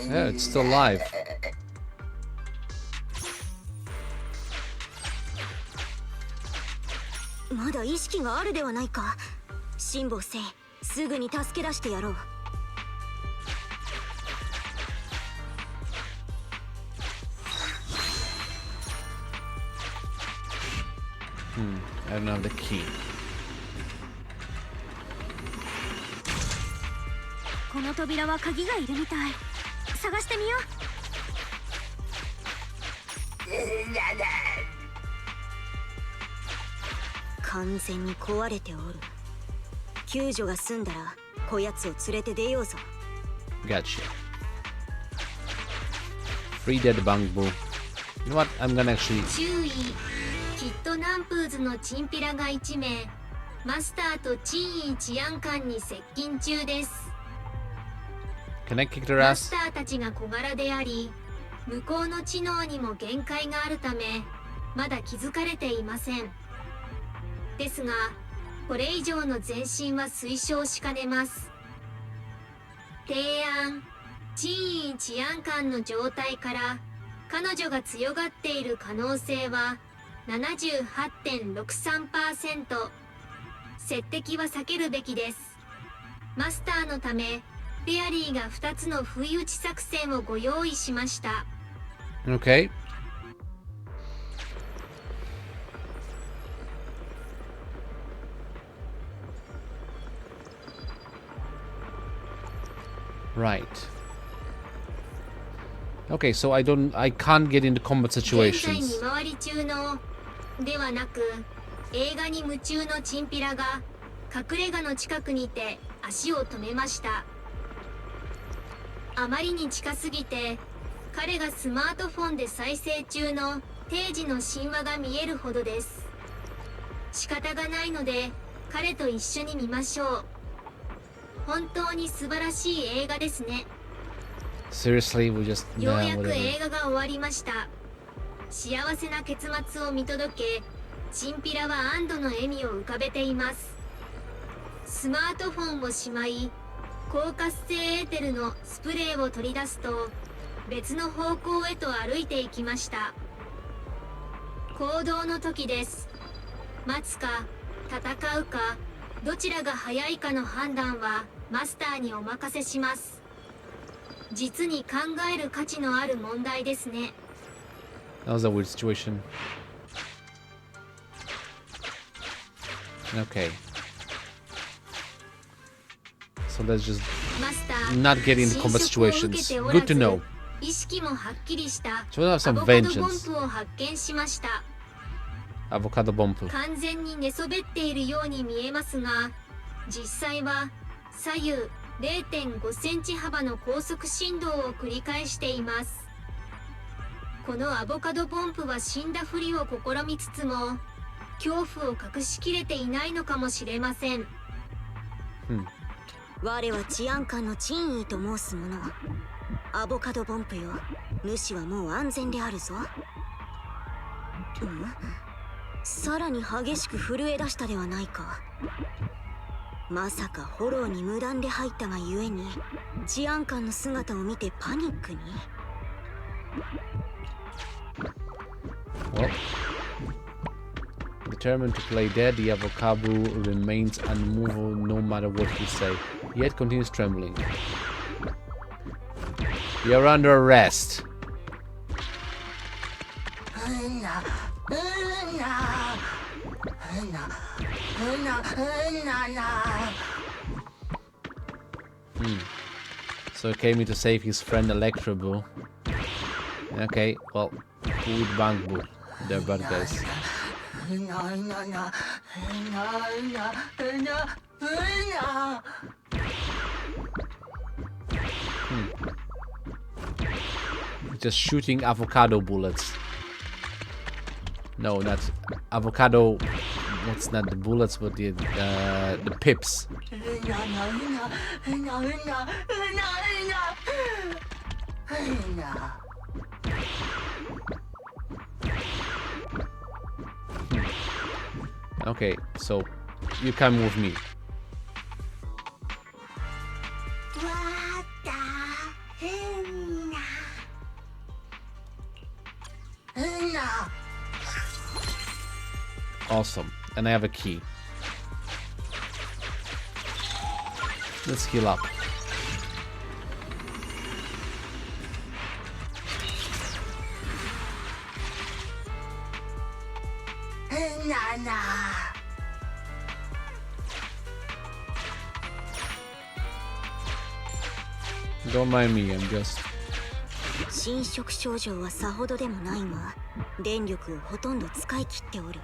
Yeah, it's still alive. まだ意識があるではないか。辛抱せい。すぐに助け出してやろう。I don't have the key. この扉は鍵がいるみたい。探してみよう。完全に壊れておる。救助が済んだらこやつを連れて出ようぞ。 Gotcha. Free dead Bangboo. You know what? I'm gonna actually. 注意。きっとナンプーズのチンピラが1名、マスターとチンイ治安官に接近中です。 Can I kick their マス ass? ターたちが小柄であり、向こうの知能にも限界があるため、まだ気づかれていません。ですが、これ以上の前進は推奨しかねます。提案、チンイ治安官の状態から彼女が強がっている可能性は 78.63%。 接敵は避けるべきです。マスターのためフェアリーが2つの不意打ち作戦をご用意しました。 Okay. Right. Okay, so I can't get into combat 現在見 situations. 回り中のではなく、映画に夢中のチンピラが隠れ家の近くにて足を止めました。あまりに近すぎて彼がスマートフォンで再生中の定時の神話が見えるほどです。仕方がないので彼と一緒に見ましょう。本当に素晴らしい映画ですね。 Seriously, we just よう nah, やく whatever. 映画が終わりました。幸せな結末を見届け、チンピラは安堵の笑みを浮かべています。スマートフォンをしまい、高活性エーテルのスプレーを取り出すと、別の方向へと歩いていきました。行動の時です。待つか戦うかどちらが早いかの判断はマスターにお任せします。実に考える価値のある問題ですね。 That was a weird situation. Okay. So let's just マスター not get into combat 侵食を受け situations. ておら Good ず to know. 意識もはっきりした So we'll have ア some ボカドボン vengeance. プを発見しました。 Avocado bomb. 完全に寝そべっているように見えますが、実際は左右 0.5 センチ幅の高速振動を繰り返しています。このアボカドポンプは死んだふりを試みつつも恐怖を隠しきれていないのかもしれません。我は治安官の陳意と申す者。アボカドボンプよ、主はもう安全であるぞ。さらに激しく震え出したではないか。まさかフォローに無断で入ったがゆえに治安官の姿を見てパニックに。 Well, determined to play dead, the avocado remains unmovable no matter what you say, yet continues trembling. You're under arrest. So he came in to save his friend Electroboo. Okay, well, who with Bangboo? They're bad guys. Just shooting avocado bullets. No, not avocado. What's not the bullets, but the pips. Okay, so you come with me. Awesome, and I have a key. Let's heal up. Don't mind me, I'm just... 侵食症状はさほどでもないが電力をほとんど使い切っておる。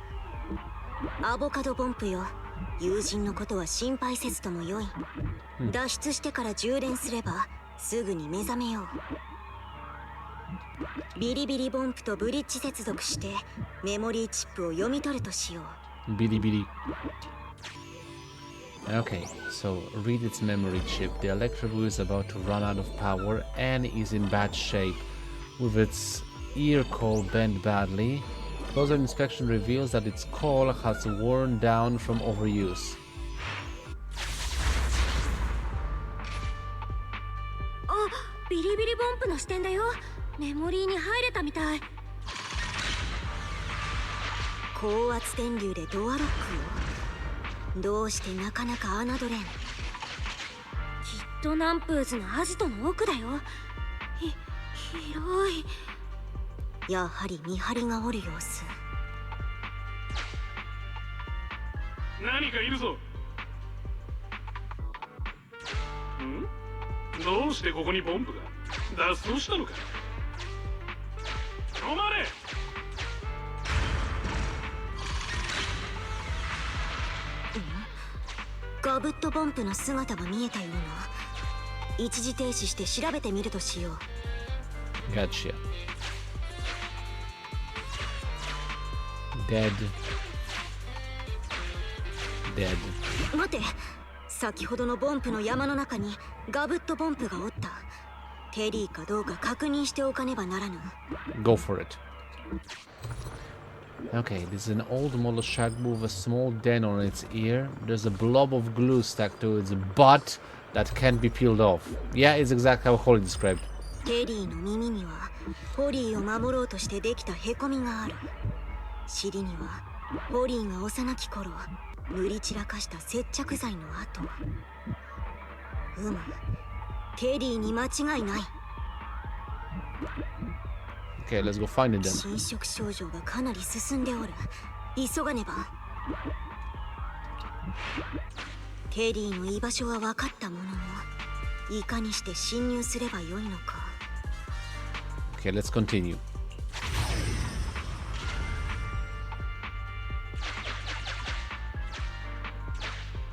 アボカドボンプよ、友人のことは心配せずともよい。脱出してから充電すればすぐに目覚めよう。ビリビリボンプとブリッジ接続してメモリーチップを読み取るとしよう。ビリビリ。Okay, so read its memory chip. The Electroboo is about to run out of power and is in bad shape, with its ear coil bent badly. Closer inspection reveals that its coil has worn down from overuse. あ、ビリビリボンプの視点だよ。メモリーに入れたみたい。高圧電流でドアロックを。どうしてなかなか侮れん。きっとナンプーズのアジトの奥だよ。広い。やはり見張りがおる様子。何かいるぞ。どうしてここにボンプが脱走したのか。止まれ。ガブットボンプの姿が見えたような。一時停止して調べてみるとしよう。Gotcha. Dead. Dead. 待て、先ほどのボンプの山の中にガブットボンプがおった。テリーかどうか確認しておかねばならぬ。Go for it. Okay, this is an old model Shagbu with a small dent on its ear. There's a blob of glue stuck to its butt that can't be peeled off. Yeah, it's exactly how Holly described. テリーの耳にはホリーを守ろうとしてできたへこみがある。尻にはホリーが幼き頃塗り散らかした接着剤の跡。テリーに間違いない。 Okay, let's go find it then. 侵食症状がかなり進んでおる。急がねば。テリーの居場所は分かったものの、いかにして侵入すればよいのか。 Okay, let's continue.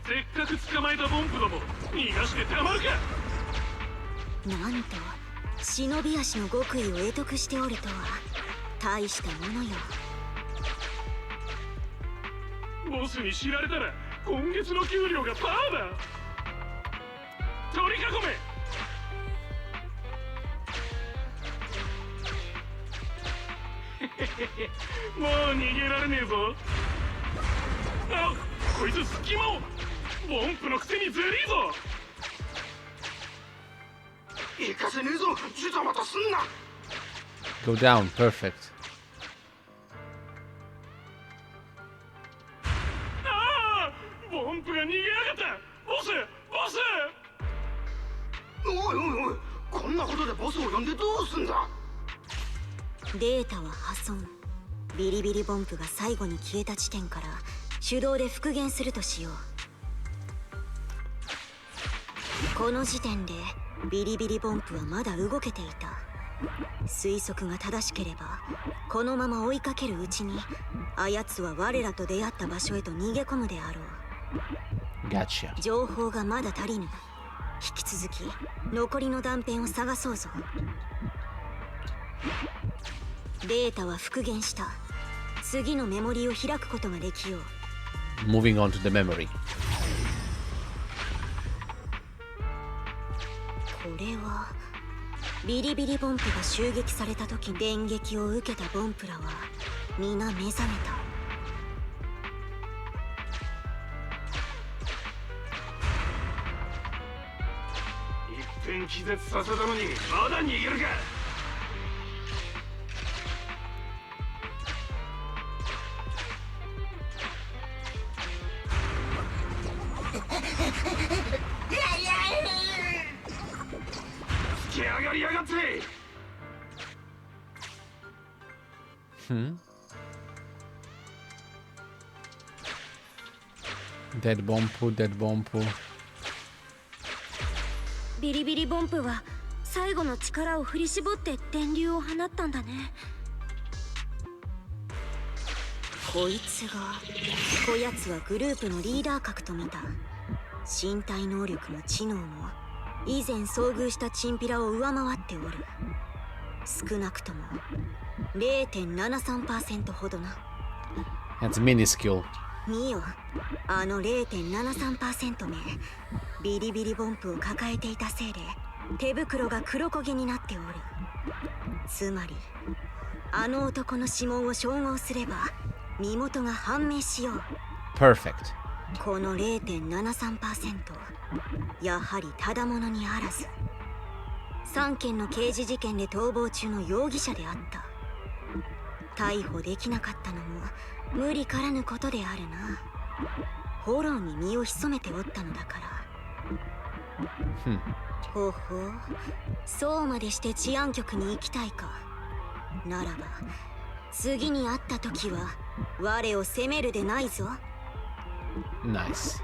せっかく捕まえたボンプども逃がしてたまるか。なんと忍び足の極意を得得しておるとは大したものよ。ボスに知られたら今月の給料がパーだ。取り囲め。もう逃げられねえぞ。あ、こいつ隙間を。ボンプのくせにずりーぞ。行かせねえぞ。ジタバタすんな。 Go down. Perfect. ああ、ボンプが逃げやがった。ボス、ボス。おいおいおい、こんなことでボスを呼んでどうすんだ。データは破損。ビリビリボンプが最後に消えた地点から手動で復元するとしよう。この時点でビリビリボンプはまだ動けていた。推測が正しければこのまま追いかけるうちにあやつは我らと出会った場所へと逃げ込むであろう。 Gotcha. 情報がまだ足りぬ。引き続き残りの断片を探そうぞ。データは復元した。次のメモリーを開くことができよう。 Moving on to the memory. これはビリビリボンプが襲撃された時電撃を受けたボンプらは皆目覚めた。一遍気絶させたのにまだ逃げるか。来上がりやがって。Dead Bangboo, dead Bangboo. ビリビリボンプは最後の力を振り絞って電流を放ったんだね。こいつやつはグループのリーダー格と見た。身体能力も知能も以前遭遇したチンピラを上回っておる。少なくとも 0.73% ほどな。 That's minuscule. 見よ、あの 0.73% め。ビリビリボンプを抱えていたせいで手袋が黒焦げになっておる。つまりあの男の指紋を照合すれば身元が判明しよう。 Perfect. この 0.73% やはりただものにあらず3件の刑事事件で逃亡中の容疑者であった。逮捕できなかったのも無理からぬことであるな。フォローに身を潜めておったのだから。ほほう、そうまでして治安局に行きたいか。ならば次に会った時は我を責めるでないぞ。 Nice.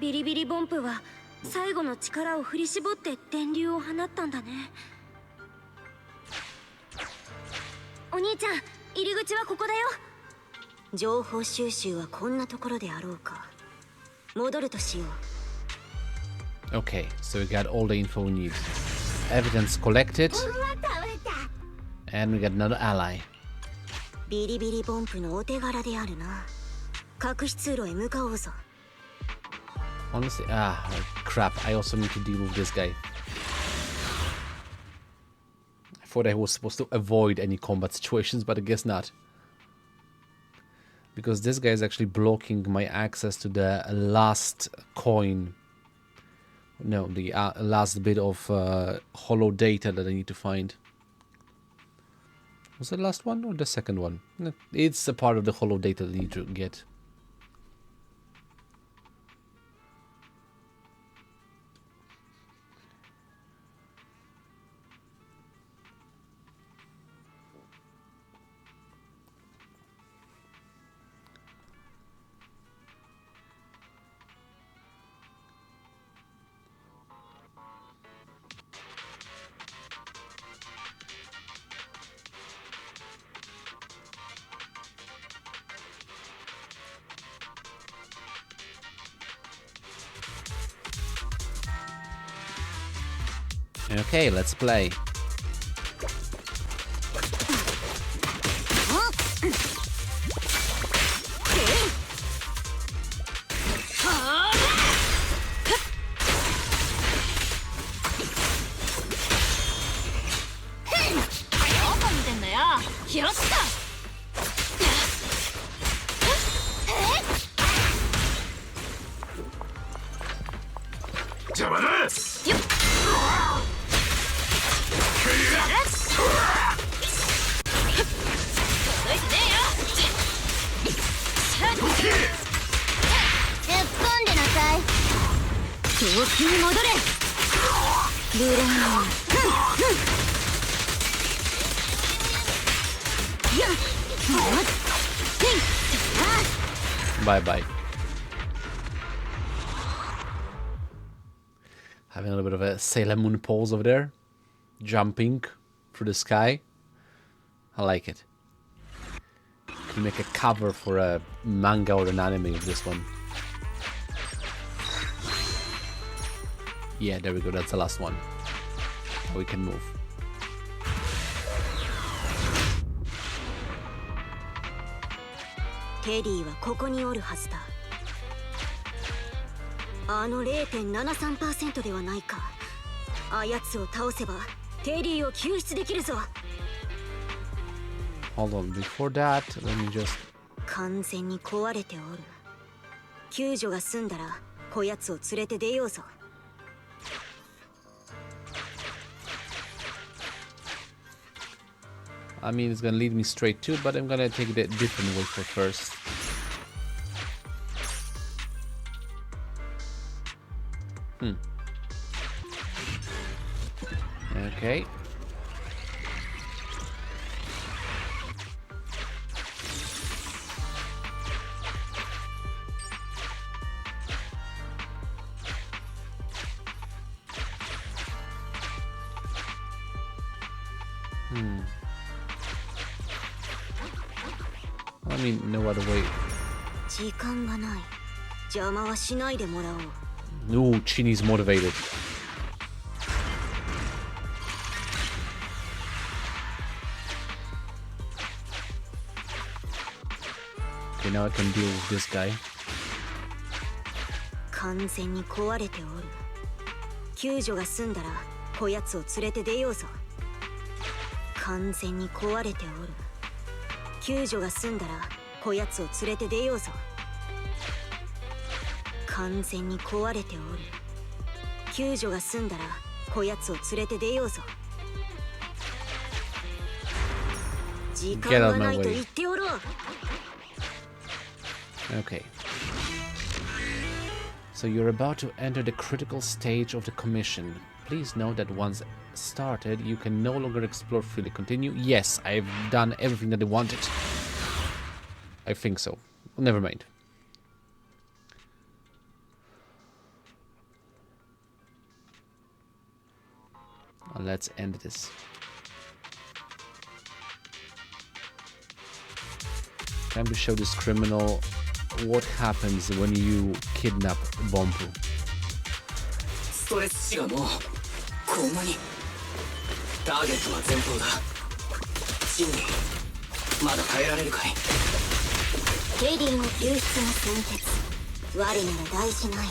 ビリビリボンプは最後の力を振り絞って電流を放ったんだね。お兄ちゃん、入り口はここだよ。情報収集はこんなところであろうか。戻るとしよう。 Okay, so we got all the info we need. Evidence collected. And we got another ally. ビリビリボンプのお手柄であるな。隠し通路へ向かおうぞ。 Honestly, crap. I also need to deal with this guy. I thought I was supposed to avoid any combat situations, but I guess not. Because this guy is actually blocking my access to the last coin. No, the last bit of hollow data that I need to find. Was it the last one or the second one? It's a part of the holo data that you need to get. Okay, let's play. Bye-bye. Having a little bit of a Sailor Moon pose over there. Jumping through the sky. I like it. Can make a cover for a manga or an anime of this one. Yeah, there we go. That's the last one. Now we can move. Teddy はここにおるはずだ。あの 0.73% ではないか。あやつを倒せばテディを救出できるぞ。Hold on, before that, let me just... 完全に壊れておる。救助が済んだらこやつを連れて出ようぞ。I mean, it's gonna lead me straight to, but I'm gonna take the different way for first. Okay. I mean, no other way. 時間がない。邪魔はしないでもらおう。No, Chini's motivated. Okay, now I can deal with this guy. 完全に壊れておる。救助が済んだらこやつを連れて出ようぞ。完全に壊れておる。救助が済んだらこやつを連れて出ようぞ。完全に壊れておる。救助が済んだらこやつを連れて出ようぞ。時間がないと言っておろう。Okay. So you're about to enter the critical stage of the commission. Please note that once started, you can no longer explore freely. Continue? Yes, I've done everything that I wanted. I think so. Never mind. Let's end this. Time to show this criminal what happens when you kidnap Bangboo. ストレス値がもうこんなに。ターゲットは前方だ。シンにまだ耐えられるかい。テディの救出が先決。我なら大事ない。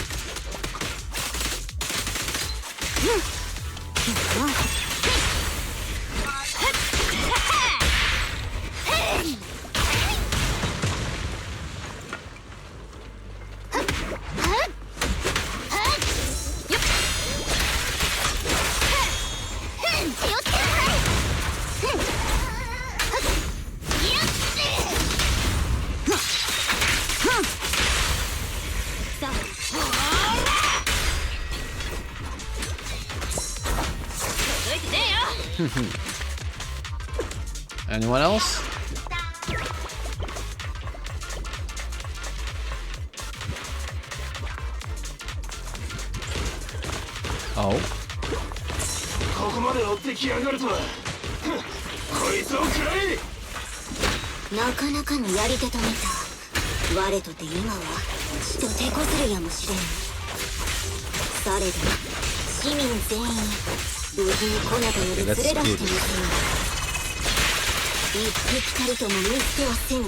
Anyone else? Oh. ここまで追ってきやがるとは。こいつを食らえ。なかなかのやり手と見た。我とて今は血と手こずるやもしれん。されど市民全員無事にコナタより連れ出してみせよう。一匹たりとも見捨てはせぬ。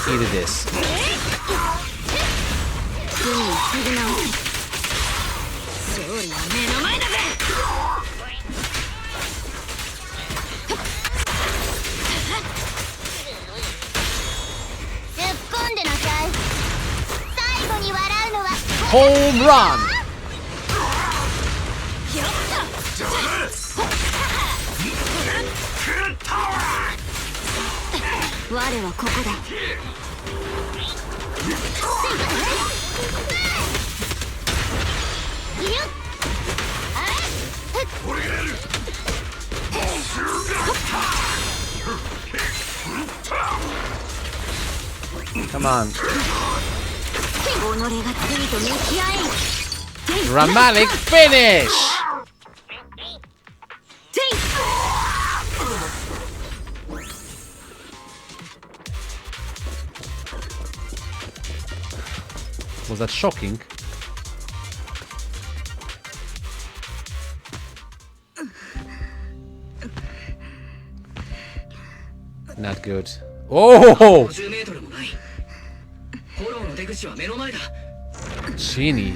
Eat this. 勝利は目の前だぜ。突っ込んでなさい。最後に笑うのは Home run! 我はここだ。Come on. 己が罪と向き合え。 Dramatic finish! Was that shocking? Not good. Oh! 50メートルもない。フォローの出口は目の前だ。Genie.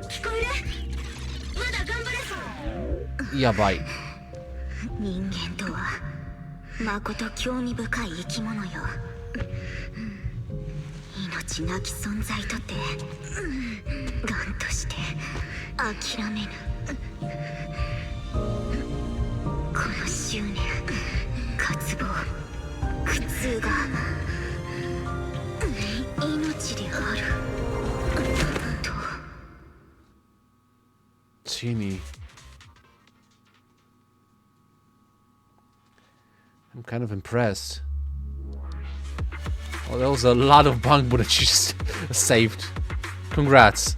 聞こえる？まだ頑張れ。やばい。人間とはまこと興味深い生き物よ。命なき存在とて頑として諦めぬ。この執念、渇望、苦痛が命であると。Genie. I'm kind of impressed. Oh, there was a lot of Bangboo that she just saved. Congrats.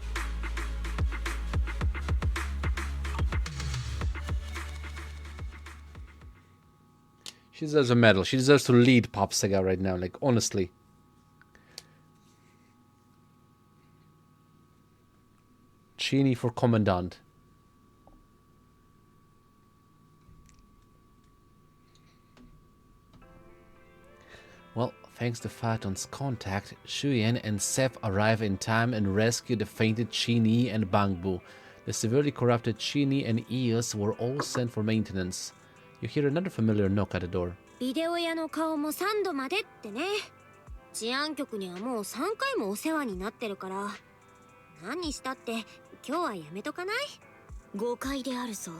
She deserves a medal. She deserves to lead Pop Sega right now, like, honestly. Genie for Commandant. Well, thanks to Phaeton's contact, Shuyen and Seth arrive in time and rescue the fainted Genie and Bangboo. The severely corrupted Genie and Eos were all sent for maintenance. You hear another familiar knock at the door. ビデオ屋の顔も3度までってね。治安局にはもう3回もお世話になってるから。何にしたって今日はやめとかない？誤解であるぞ。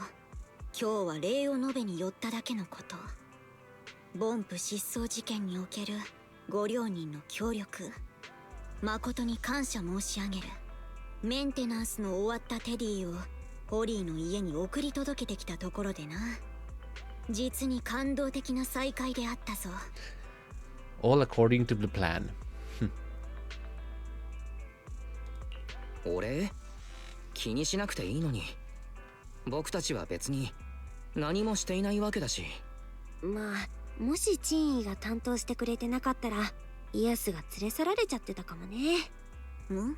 今日は礼を述べに寄っただけのこと。ボンプ失踪事件におけるご両人の協力、誠に感謝申し上げる。メンテナンスの終わったテディをホリーの家に送り届けてきたところでな。実に感動的な再会であったぞ。All according to the plan. 俺？気にしなくていいのに。僕たちは別に何もしていないわけだし。まあもしチンイが担当してくれてなかったらイエスが連れ去られちゃってたかもね。ん？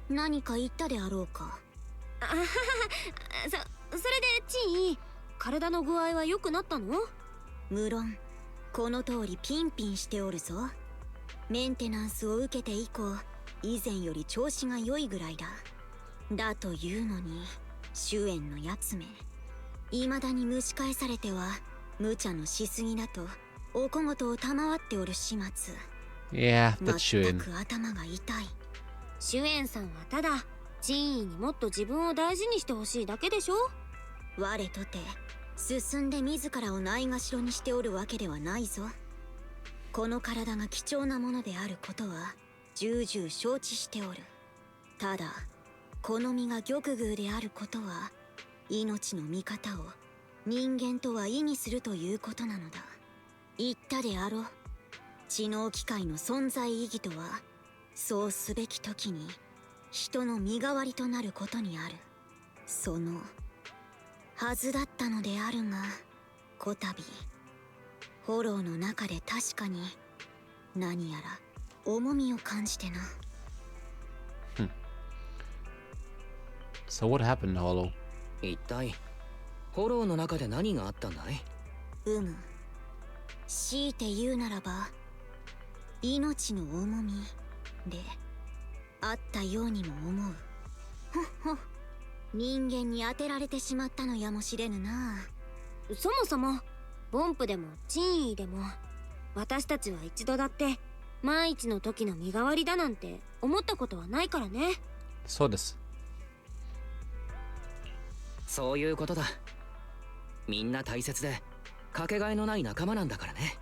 何か言ったであろうか。あははは。それでチンイ、体の具合は良くなったの？無論この通りピンピンしておるぞ。メンテナンスを受けて以降以前より調子が良いぐらいだ。だというのに主演のやつめ、未だに蒸し返されては無茶のしすぎだとお小言を賜っておる始末。 Yeah, that's 全 Shuyen. く頭が痛い。シュエンさんはただ珍意にもっと自分を大事にしてほしいだけでしょ。我とて進んで自らをないがしろにしておるわけではないぞ。この体が貴重なものであることは重々承知しておる。ただこの身が玉偶であることは命の見方を人間とは異にするということなのだ。言ったであろう。知能機械の存在意義とはそうすべき時に人の身代わりとなることにある。そのはずだったのであるが、こたびフォローの中で確かに何やら重みを感じてな。So what happened, Hollow? 一体フォローの中で何があったんだい？強いて言うならば命の重みであったようにも思う。ほっほ、人間に当てられてしまったのやもしれぬな。そもそもボンプでも珍意でも私たちは一度だって万一の時の身代わりだなんて思ったことはないからね。そうです。そういうことだ。みんな大切でかけがえのない仲間なんだからね。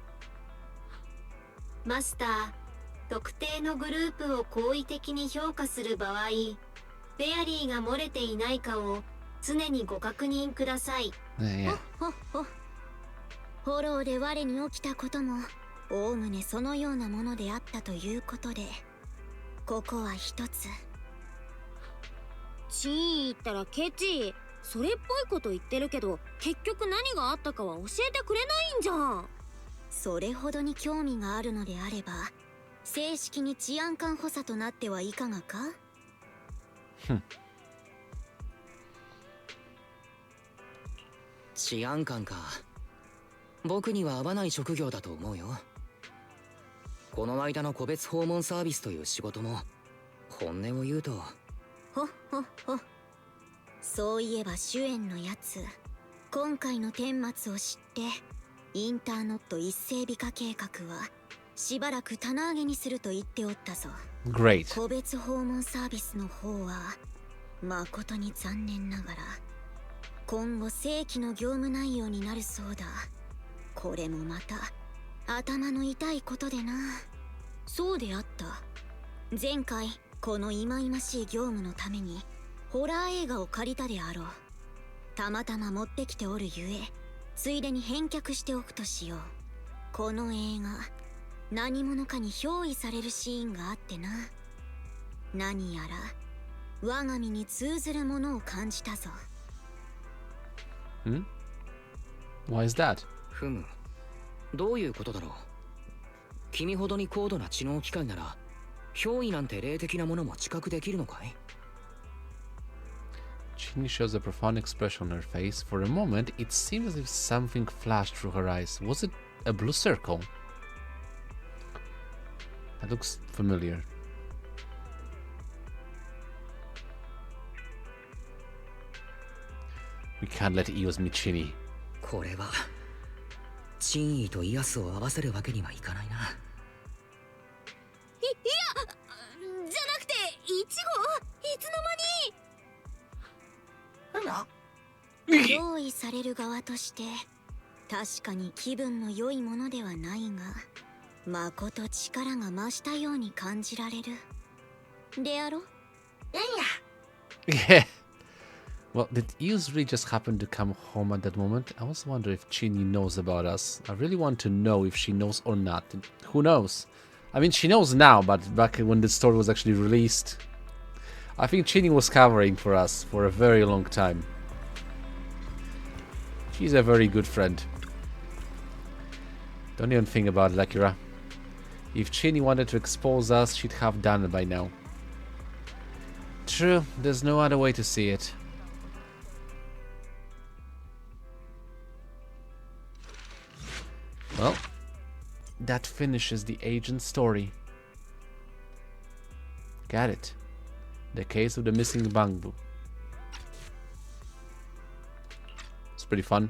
マスター、特定のグループを好意的に評価する場合、フェアリーが漏れていないかを常にご確認ください。ほっほ。フォローで我に起きたこともおおむねそのようなものであったということで、ここは一つ。珍意ったらケチ。それっぽいこと言ってるけど結局何があったかは教えてくれないんじゃん。それほどに興味があるのであれば正式に治安官補佐となってはいかがか。治安官か。僕には合わない職業だと思うよ。この間の個別訪問サービスという仕事も本音を言うと。ほっほっほ。そういえば主演のやつ、今回の顛末を知ってインターノット一斉美化計画はしばらく棚上げにすると言っておったぞ。Great. 個別訪問サービスの方は誠に残念ながら今後正規の業務内容になるそうだ。これもまた頭の痛いことでな。そうであった。前回この忌々しい業務のためにホラー映画を借りたであろう。たまたま持ってきておるゆえついでに返却しておくとしよう。この映画何者かに憑依されるシーンがあってな。何やら我が身に通ずるものを感じたぞ。Why is that? ふむ、どういうことだろう。君ほどに高度な知能機械なら憑依なんて霊的なものも知覚できるのかい？ Chinny shows a profound expression on her face. For a moment, it seemed as if something flashed through her eyes. Was it a blue circle? That looks familiar. We can't let Eos meet Chinny. これは珍意とイアスを合わせるわけにはいかないな。じゃなくてイチゴ、いつの間に。憑依される側として確かに気分の良いものではないが、まこと力が増したように感じられるであろ。Yeah. Well, did Eos really just happen to come home at that moment? I also wonder if Chinny knows about us. I really want to know if she knows or not. Who knows? I mean, she knows now, but back when the story was actually released, I think Chinny was covering for us for a very long time. She's a very good friend. Don't even think about it, Akira. If Chinny wanted to expose us, she'd have done it by now. True, there's no other way to see it. Well, that finishes the agent story. Got it. The case of the missing Bangboo. It's pretty fun.